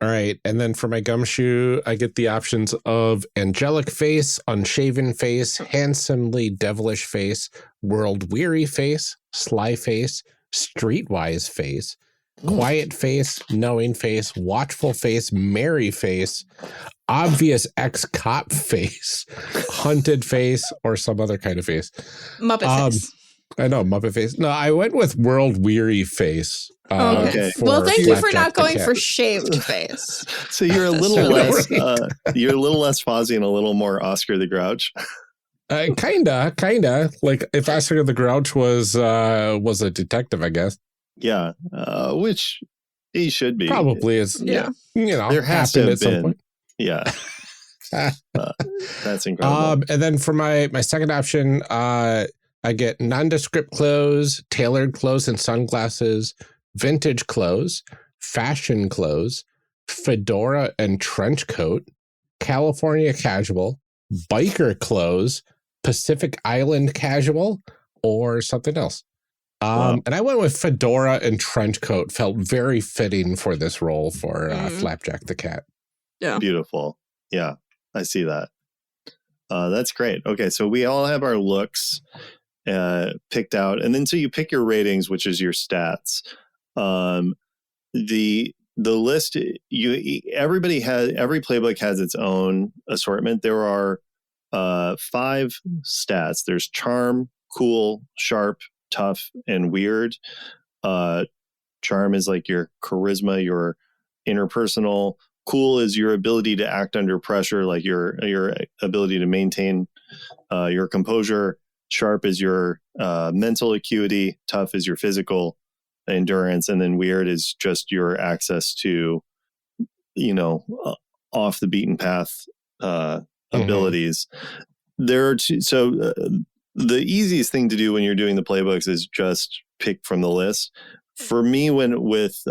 All right. And then for my gumshoe, I get the options of angelic face, unshaven face, handsomely devilish face, world weary face, sly face, streetwise face, quiet face, knowing face, watchful face, merry face, obvious ex-cop face, hunted face, or some other kind of face. Muppet face. I know, Muppet face. No, I went with world weary face. Okay. Well, thank you for not going for shaved face. So you're a little less Fozzie and a little more Oscar the Grouch. Kinda. Like if Oscar the Grouch was a detective, I guess. Yeah, which he should be. Probably is. Yeah. You know, there has to have at some point. Yeah. That's incredible. And then for my second option, I get nondescript clothes, tailored clothes and sunglasses, vintage clothes, fashion clothes, fedora and trench coat, California casual, biker clothes, Pacific Island casual, or something else. And I went with fedora and trench coat. Felt very fitting for this role for Flapjack the cat. Yeah. Beautiful. Yeah, I see that. That's great. Okay, so we all have our looks picked out, and then so you pick your ratings, which is your stats. The list, every playbook has its own assortment. There are 5 stats. There's charm, cool, sharp, tough, and weird. Charm is like your charisma, your interpersonal. Cool is your ability to act under pressure, like your ability to maintain your composure. Sharp is your mental acuity. Tough is your physical endurance. And then weird is just your access to, off the beaten path abilities. There are two. So the easiest thing to do when you're doing the playbooks is just pick from the list. For me, with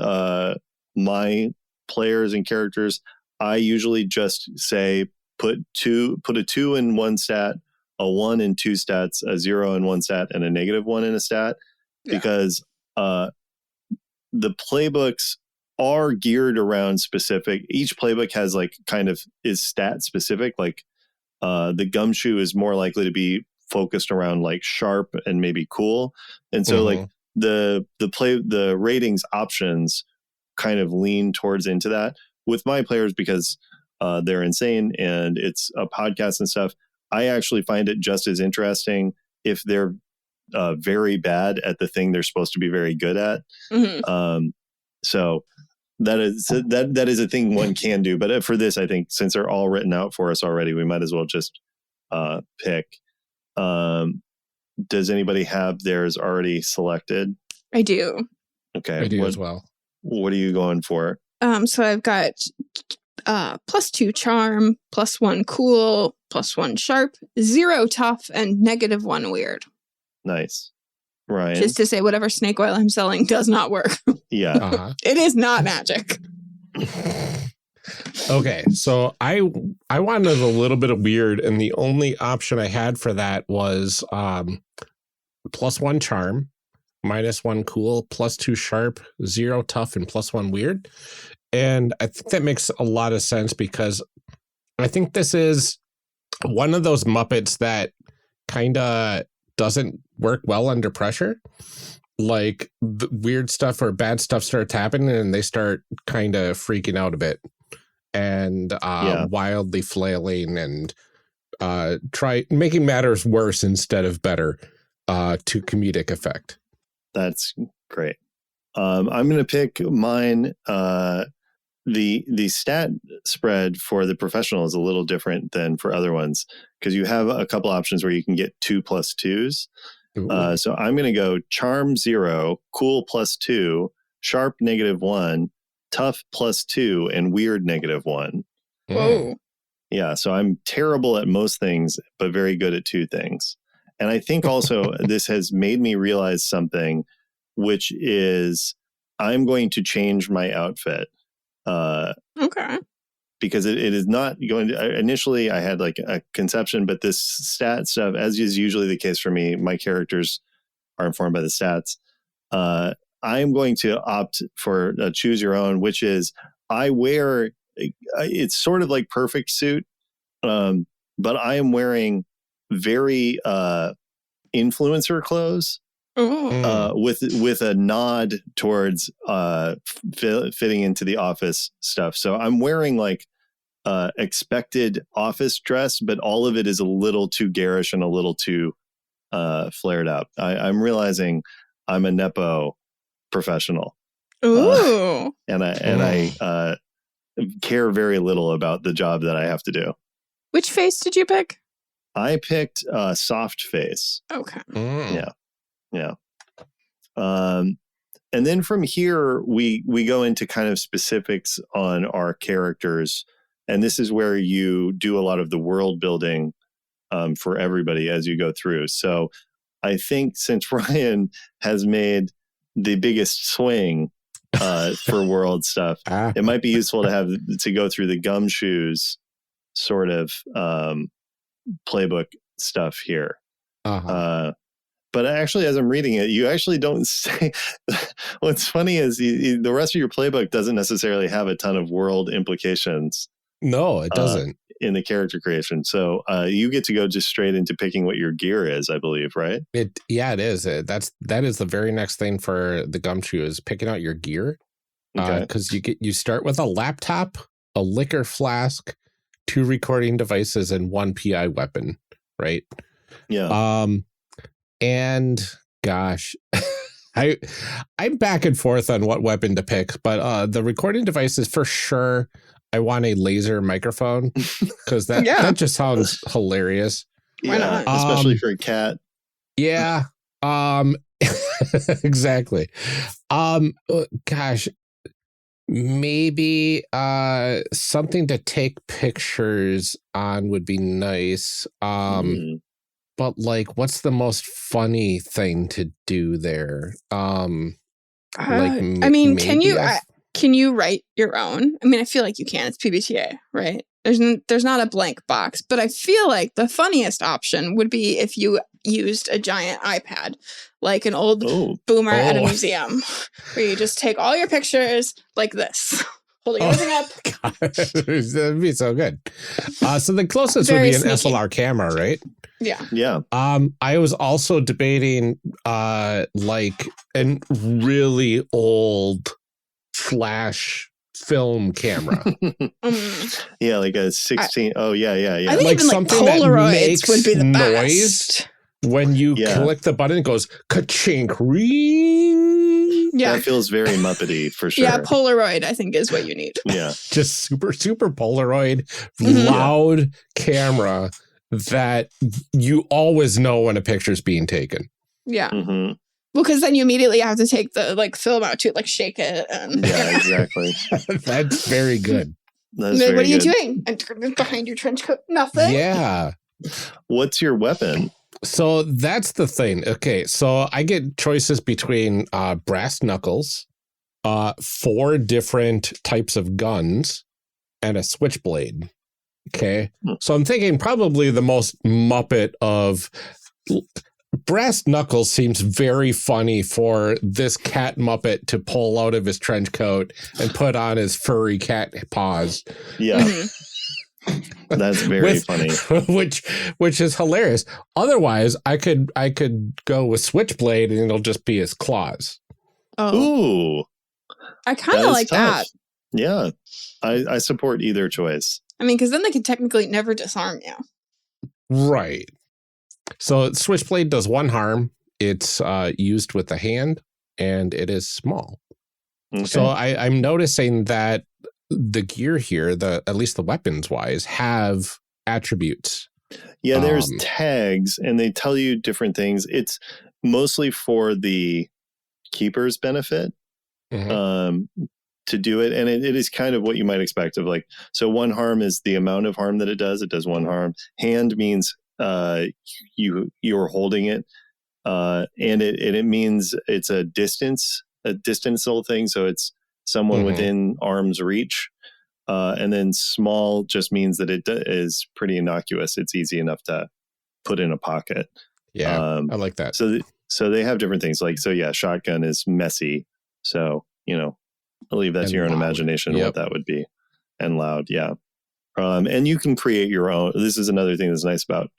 my players and characters, I usually just say put a 2 in one stat, a 1 in 2 stats, a 0 in one stat, and a -1 in a stat, because the playbooks are geared around specific. Each playbook has is stat specific. Like the gumshoe is more likely to be focused around like sharp and maybe cool, and so like the ratings options kind of lean towards into that. With my players, because they're insane and it's a podcast and stuff, I actually find it just as interesting if they're very bad at the thing they're supposed to be very good at. So that is a thing one can do. But for this, I think since they're all written out for us already, we might as well just pick. Does anybody have theirs already selected? I do. Okay. I do as well. What are you going for? So I've got +2 charm, +1 cool, +1 sharp, 0 tough, and -1 weird. Nice. Ryan? Just to say whatever snake oil I'm selling does not work. Yeah. It is not magic. Okay, so I wanted a little bit of weird, and the only option I had for that was +1 charm, -1 cool, +2 sharp, 0 tough, and +1 weird. And I think that makes a lot of sense because I think this is one of those Muppets that kind of doesn't work well under pressure. Like the weird stuff or bad stuff starts happening and they start kind of freaking out a bit and wildly flailing and try making matters worse instead of better to comedic effect. That's great. I'm going to pick mine. The stat spread for the professional is a little different than for other ones because you have a couple options where you can get 2 + 2s. So I'm going to go charm 0, cool +2, sharp -1, tough +2, and weird -1. Whoa. Yeah, so I'm terrible at most things, but very good at 2 things. And I think also this has made me realize something, which is I'm going to change my outfit. Okay. Because it is not going to, initially I had like a conception, but this stat stuff, as is usually the case for me, my characters are informed by the stats. I'm going to opt for choose your own, which is I wear, it's sort of like perfect suit, but I am wearing very influencer clothes. With a nod towards fitting into the office stuff. So I'm wearing like expected office dress, but all of it is a little too garish and a little too flared up. I'm realizing I'm a Nepo professional. Ooh. And I care very little about the job that I have to do. Which face did you pick? I picked soft face. Okay. Yeah. And then from here, we go into kind of specifics on our characters. And this is where you do a lot of the world building for everybody as you go through. So I think since Ryan has made the biggest swing for world stuff, it might be useful to go through the gumshoes sort of playbook stuff here. But actually, as I'm reading it, you actually don't say. What's funny is the rest of your playbook doesn't necessarily have a ton of world implications. No, it doesn't. In the character creation. So you get to go just straight into picking what your gear is, I believe, right? It is. That is the very next thing for the gumshoe is picking out your gear. Because you start with a laptop, a liquor flask, 2 recording devices, and 1 PI weapon, right? Yeah. And gosh, I'm back and forth on what weapon to pick, but the recording devices for sure I want a laser microphone because that just sounds hilarious. Why not? Especially for a cat. Yeah. Exactly. Gosh, maybe something to take pictures on would be nice. But like, what's the most funny thing to do there? Can you write your own? I mean, I feel like you can. It's PbtA, right? There's not a blank box, but I feel like the funniest option would be if you used a giant iPad, like an old boomer at a museum, where you just take all your pictures like this, holding everything up. God, that'd be so good. So the closest would be an SLR camera, right? Yeah. Yeah. I was also debating like a really old flash film camera. Yeah, like a 16. I think like even something Polaroids that makes would be the noise best. when you click the button. It goes ka-chink, ring. Yeah, that feels very Muppety for sure. Yeah, Polaroid I think is what you need. Yeah, just super Polaroid, loud camera that you always know when a picture's being taken. Yeah. Well, because then you immediately have to take the film out to shake it. And, yeah, exactly. That's very good. What are you doing? I'm behind your trench coat. Nothing. Yeah. What's your weapon? So that's the thing. Okay, so I get choices between brass knuckles, 4 different types of guns, and a switchblade. Okay, so I'm thinking probably the most Muppet of brass knuckles seems very funny for this cat Muppet to pull out of his trench coat and put on his furry cat paws. Yeah. That's very funny. Which is hilarious. Otherwise, I could go with switchblade and it'll just be his claws. Oh. Ooh. I kind of like tough. that. Yeah. I support either choice. I mean, because then they can technically never disarm you. Right. So switchblade does 1 harm. It's used with the hand and it is small. Okay. So I'm noticing that the gear here, at least the weapons wise, have attributes. Yeah, there's tags and they tell you different things. It's mostly for the keeper's benefit to do it. And it is kind of what you might expect of so 1 harm is the amount of harm that it does. It does 1 harm. Hand means you're holding it. And it means it's a distance little thing. So it's someone within arm's reach. And then small just means that it is pretty innocuous. It's easy enough to put in a pocket. Yeah, I like that. So they have different things. Shotgun is messy. So, I'll leave that to your own imagination what that would be. And loud, yeah. And you can create your own. This is another thing that's nice about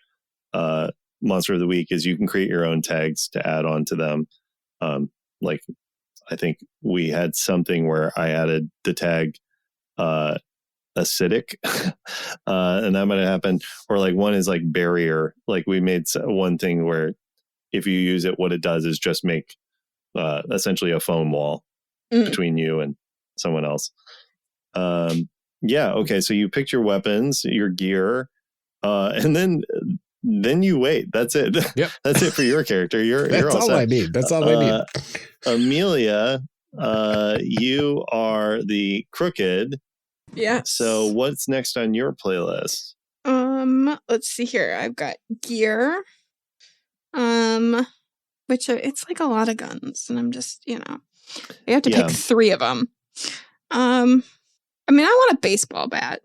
Monster of the Week is you can create your own tags to add on to them. I think we had something where I added the tag acidic and that might have happened. Or one is barrier. We made one thing where if you use it, what it does is just make essentially a foam wall between you and someone else. Yeah. Okay. So you picked your weapons, your gear, and then you wait. That's it. Yep. That's it for your character. You're all set. I need. That's all I need. Amelia, you are the crooked. Yeah. So what's next on your playlist? Let's see here. I've got gear. Which it's a lot of guns, and I'm just, you have to pick 3 of them. I mean, I want a baseball bat.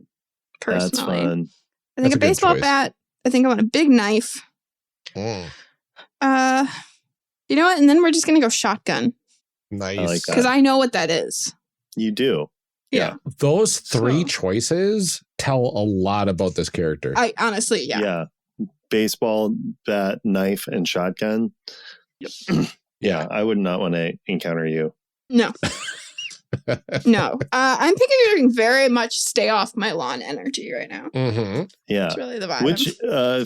Personally, that's fun. I think a baseball bat. I think I want a big knife. Mm. You know what? And then we're just gonna go shotgun. Nice. Because I know what that is. You do. Yeah. Those 3 choices tell a lot about this character. I honestly, yeah. Yeah. Baseball bat, knife, and shotgun. Yep. Yeah. I would not want to encounter you. No. No. I'm picking very much stay off my lawn energy right now. Yeah. It's really the vibe. Which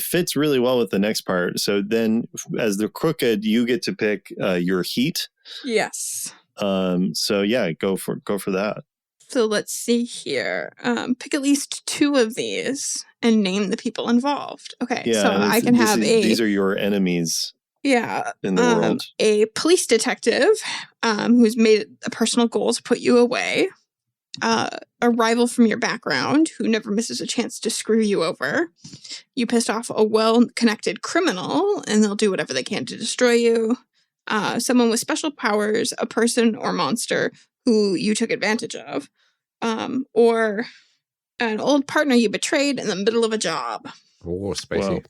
fits really well with the next part. So then as the crooked, you get to pick your heat. Yes. So yeah, go for that. So let's see here. Pick at least 2 of these and name the people involved. Okay, yeah, so I can have these are your enemies. Yeah, in the world. A police detective who's made it a personal goal to put you away. A rival from your background who never misses a chance to screw you over. You pissed off a well-connected criminal, and they'll do whatever they can to destroy you. Someone with special powers, a person or monster who you took advantage of. Or an old partner you betrayed in the middle of a job. Oh, spicy. Wow.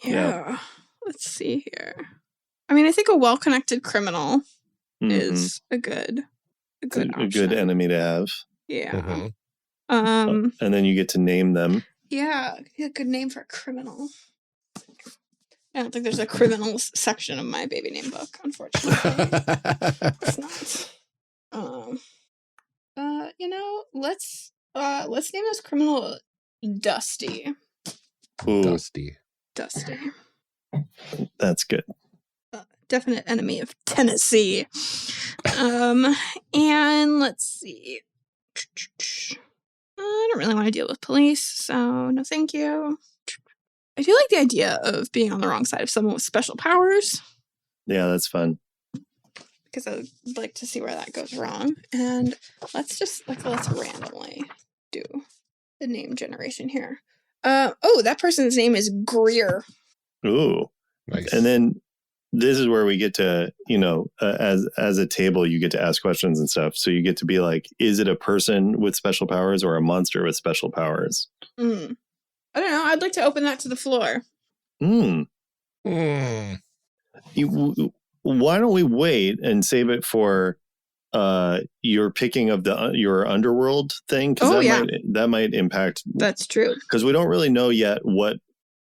Yeah. Let's see here. I mean, I think a well-connected criminal is a good option. A good enemy to have. Yeah. And then you get to name them. Yeah, a good name for a criminal. I don't think there's a criminals section of my baby name book, unfortunately. It's not. Let's name this criminal Dusty. Ooh. Dusty. That's good. Definite enemy of Tennessee. And let's see. I don't really want to deal with police, so no thank you. I do like the idea of being on the wrong side of someone with special powers. Yeah, that's fun. Because I would like to see where that goes wrong. And let's randomly do the name generation here. That person's name is Greer. Ooh. Nice. And then this is where we get to, as a table, you get to ask questions and stuff. So you get to be like, is it a person with special powers or a monster with special powers? I don't know. I'd like to open that to the floor. Why don't we wait and save it for your picking of your underworld thing? Because that might impact. That's true. Because we don't really know yet what.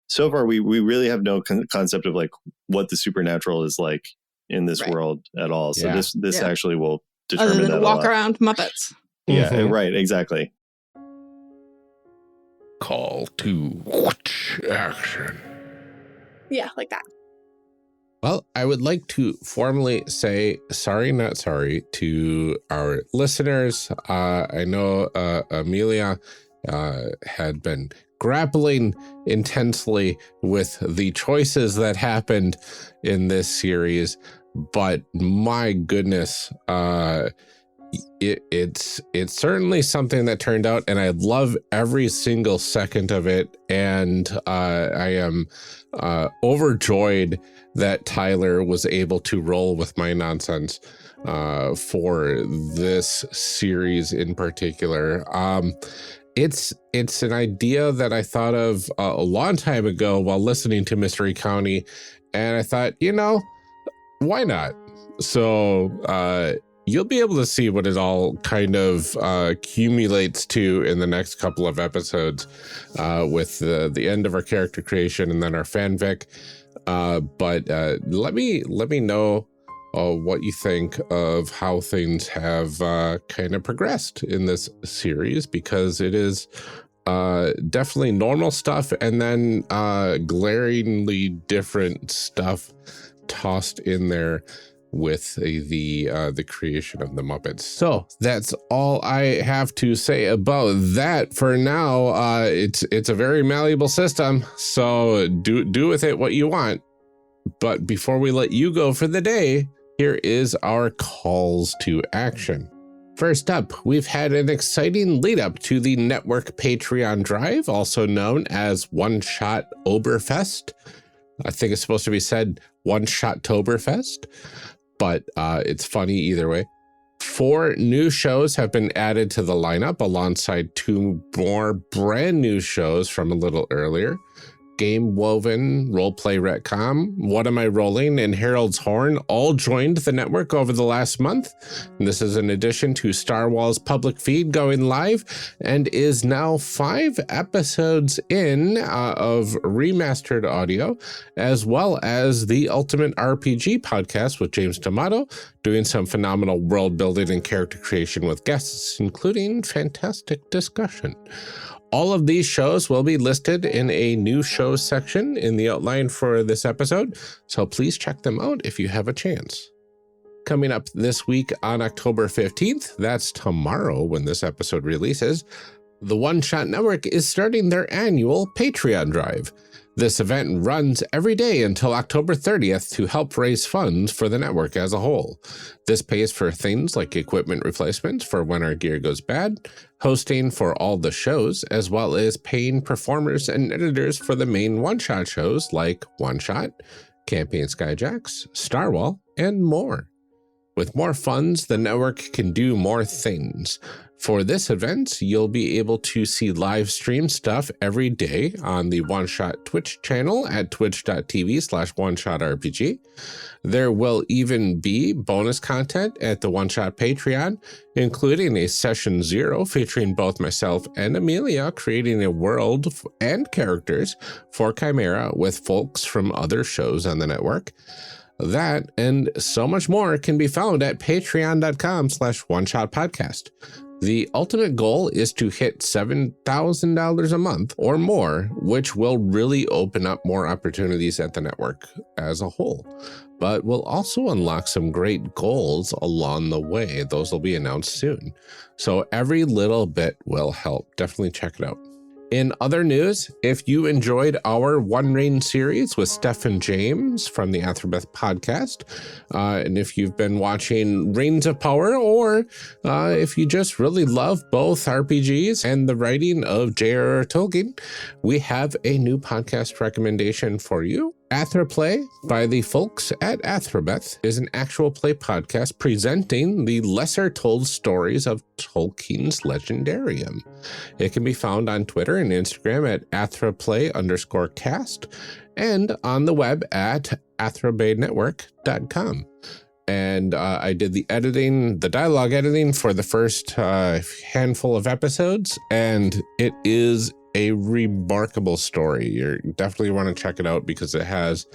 So far, we really have no concept of like what the supernatural is like in this world at all. So this actually will determine other than that walk around Muppets. Yeah, right, exactly. Call to action. Yeah, like that. Well, I would like to formally say sorry, not sorry to our listeners. I know Amelia had been grappling intensely with the choices that happened in this series, but my goodness, it's certainly something that turned out, and I love every single second of it, and I am overjoyed that Tyler was able to roll with my nonsense for this series in particular. It's an idea that I thought of a long time ago while listening to Mystery County, and I thought, why not? So you'll be able to see what it all kind of accumulates to in the next couple of episodes with the end of our character creation and then our fanfic. But let me know what you think of how things have kind of progressed in this series, because it is definitely normal stuff and then glaringly different stuff tossed in there with the creation of the Muppets. So that's all I have to say about that for now. It's a very malleable system, so do with it what you want. But before we let you go for the day, here is our calls to action. First up, we've had an exciting lead up to the network Patreon drive, also known as One Shot Oberfest. I think it's supposed to be said One Shot Toberfest, but it's funny either way. 4 new shows have been added to the lineup alongside 2 more brand new shows from a little earlier. Gamewoven, Roleplay Retcon, What Am I Rolling, and Herald's Horn all joined the network over the last month. And this is in addition to Starwhal's public feed going live and is now 5 episodes in of remastered audio, as well as the Ultimate RPG podcast with James D'Amato, doing some phenomenal world building and character creation with guests, including fantastic discussion. All of these shows will be listed in a new shows section in the outline for this episode, so please check them out if you have a chance. Coming up this week on October 15th, that's tomorrow when this episode releases, the One Shot Network is starting their annual Patreon drive. This event runs every day until October 30th to help raise funds for the network as a whole. This pays for things like equipment replacements for when our gear goes bad, hosting for all the shows, as well as paying performers and editors for the main one-shot shows like One Shot, Campaign Skyjacks, Starwhal, and more. With more funds, the network can do more things. For this event, you'll be able to see live stream stuff every day on the One Shot Twitch channel at twitch.tv/OneShotRPG. There will even be bonus content at the One Shot Patreon, including a Session 0 featuring both myself and Amelia creating a world and characters for Chimera with folks from other shows on the network. That and so much more can be found at patreon.com/OneShotPodcast. The ultimate goal is to hit $7,000 a month or more, which will really open up more opportunities at the network as a whole, but will also unlock some great goals along the way. Those will be announced soon. So every little bit will help. Definitely check it out. In other news, if you enjoyed our One Reign series with Steph and James from the Athraplay Podcast, and if you've been watching Reigns of Power, or if you just really love both RPGs and the writing of J.R.R. Tolkien, we have a new podcast recommendation for you. Athraplay by the folks at Athraplay is an actual play podcast presenting the lesser told stories of Tolkien's Legendarium. It can be found on Twitter and Instagram at Athraplay_cast and on the web at athrabaynetwork.com. And I did the dialogue editing for the first handful of episodes, and it is a remarkable story. You definitely want to check it out because it has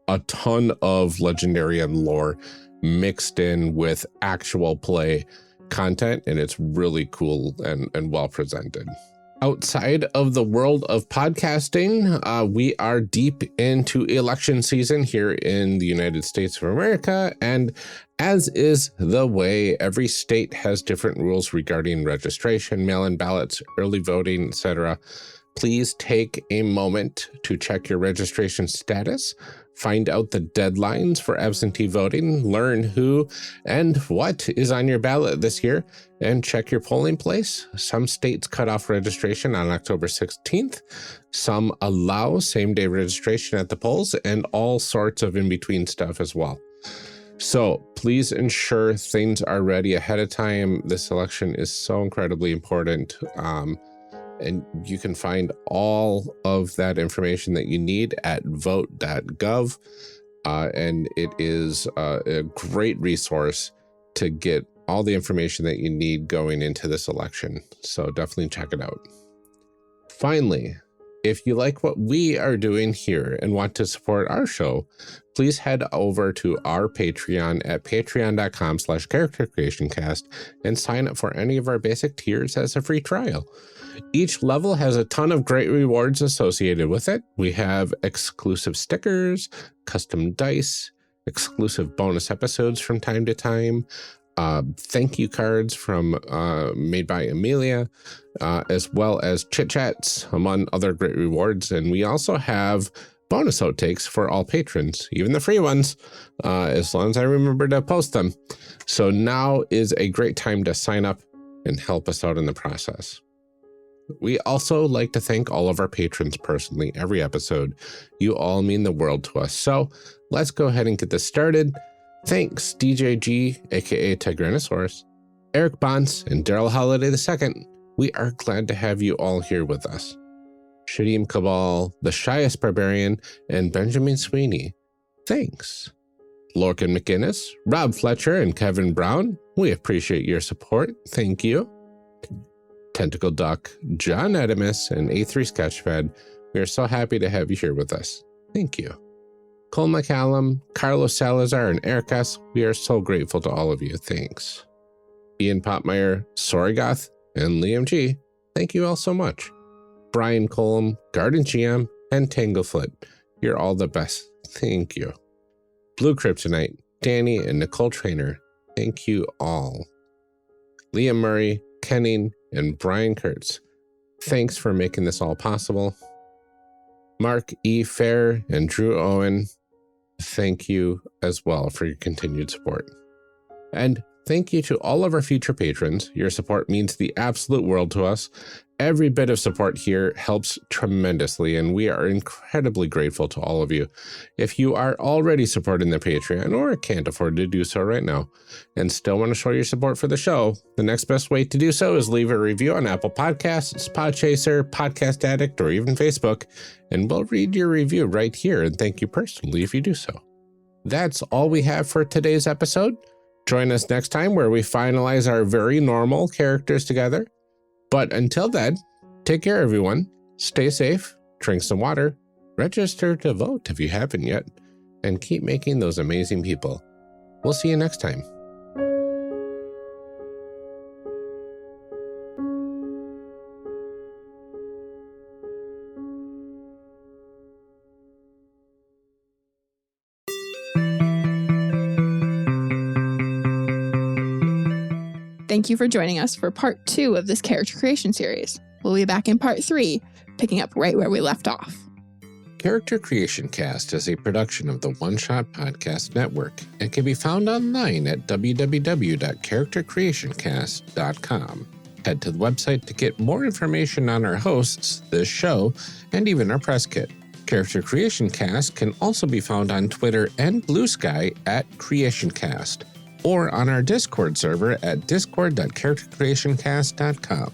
a ton of Legendarium lore mixed in with actual play content, and it's really cool and well presented. Outside of the world of podcasting, we are deep into election season here in the United States of America, and as is the way, every state has different rules regarding registration, mail-in ballots, early voting, etc. Please take a moment to check your registration status, find out the deadlines for absentee voting, learn who and what is on your ballot this year, and check your polling place. Some states cut off registration on October 16th. Some allow same-day registration at the polls, and all sorts of in-between stuff as well. So please ensure things are ready ahead of time. This election is so incredibly important. And you can find all of that information that you need at vote.gov. And it is a great resource to get all the information that you need going into this election. So definitely check it out. Finally, if you like what we are doing here and want to support our show, please head over to our Patreon at patreon.com/charactercreationcast and sign up for any of our basic tiers as a free trial. Each level has a ton of great rewards associated with it. We have exclusive stickers, custom dice, exclusive bonus episodes from time to time, thank you cards from made by Amelia, as well as chit chats, among other great rewards. And we also have bonus outtakes for all patrons, even the free ones, as long as I remember to post them. So now is a great time to sign up and help us out in the process. We also like to thank all of our patrons personally every episode. You all mean the world to us. So let's go ahead and get this started. Thanks, DJG, aka Tigranosaurus, Eric Bonds, and Daryl Holiday II. We are glad to have you all here with us. Shadim Cabal, the Shyest Barbarian, and Benjamin Sweeney. Thanks. Lorcan McGinnis, Rob Fletcher, and Kevin Brown. We appreciate your support. Thank you. Tentacle Duck, John Edimus, and A3 Sketchpad. We are so happy to have you here with us. Thank you. Cole McCallum, Carlos Salazar, and Eric S. We are so grateful to all of you. Thanks. Ian Popmeyer, Sorigoth, and Liam G. Thank you all so much. Brian Colum, Garden GM, and Tanglefoot. You're all the best. Thank you. Blue Kryptonite, Danny, and Nicole Trainer. Thank you all. Liam Murray, Kenning, and Brian Kurtz. Thanks for making this all possible. Mark E. Fair and Drew Owen. Thank you as well for your continued support. And thank you to all of our future patrons. Your support means the absolute world to us. Every bit of support here helps tremendously, and we are incredibly grateful to all of you. If you are already supporting the Patreon or can't afford to do so right now and still want to show your support for the show, the next best way to do so is leave a review on Apple Podcasts, Podchaser, Podcast Addict, or even Facebook, and we'll read your review right here and thank you personally if you do so. That's all we have for today's episode. Join us next time where we finalize our very normal characters together. But until then, take care, everyone. Stay safe, drink some water, register to vote if you haven't yet, and keep making those amazing people. We'll see you next time. Thank you for joining us for part 2 of this character creation series. We'll be back in part 3, picking up right where we left off. Character Creation Cast is a production of the One Shot Podcast Network and can be found online at www.charactercreationcast.com. Head to the website to get more information on our hosts, this show, and even our press kit. Character Creation Cast can also be found on Twitter and Blue Sky at CreationCast, or on our Discord server at discord.charactercreationcast.com.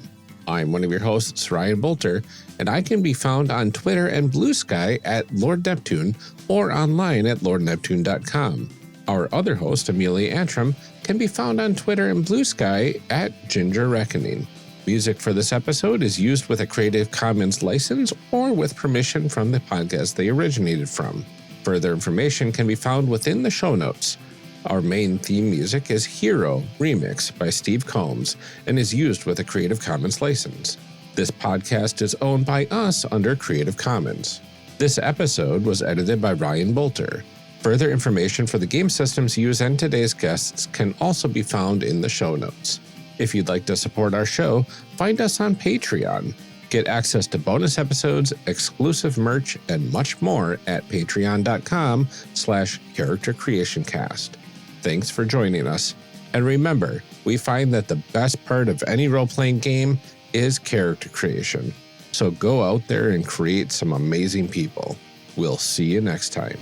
I'm one of your hosts, Ryan Bolter, and I can be found on Twitter and Blue Sky at Lord Neptune or online at lordneptune.com. Our other host, Amelia Antrim, can be found on Twitter and Blue Sky at Ginger Reckoning. Music for this episode is used with a Creative Commons license or with permission from the podcast they originated from. Further information can be found within the show notes. Our main theme music is Hero Remix by Steve Combs and is used with a Creative Commons license. This podcast is owned by us under Creative Commons. This episode was edited by Ryan Bolter. Further information for the game systems used and today's guests can also be found in the show notes. If you'd like to support our show, find us on Patreon. Get access to bonus episodes, exclusive merch, and much more at patreon.com/charactercreationcast. Thanks for joining us. And remember, we find that the best part of any role-playing game is character creation. So go out there and create some amazing people. We'll see you next time.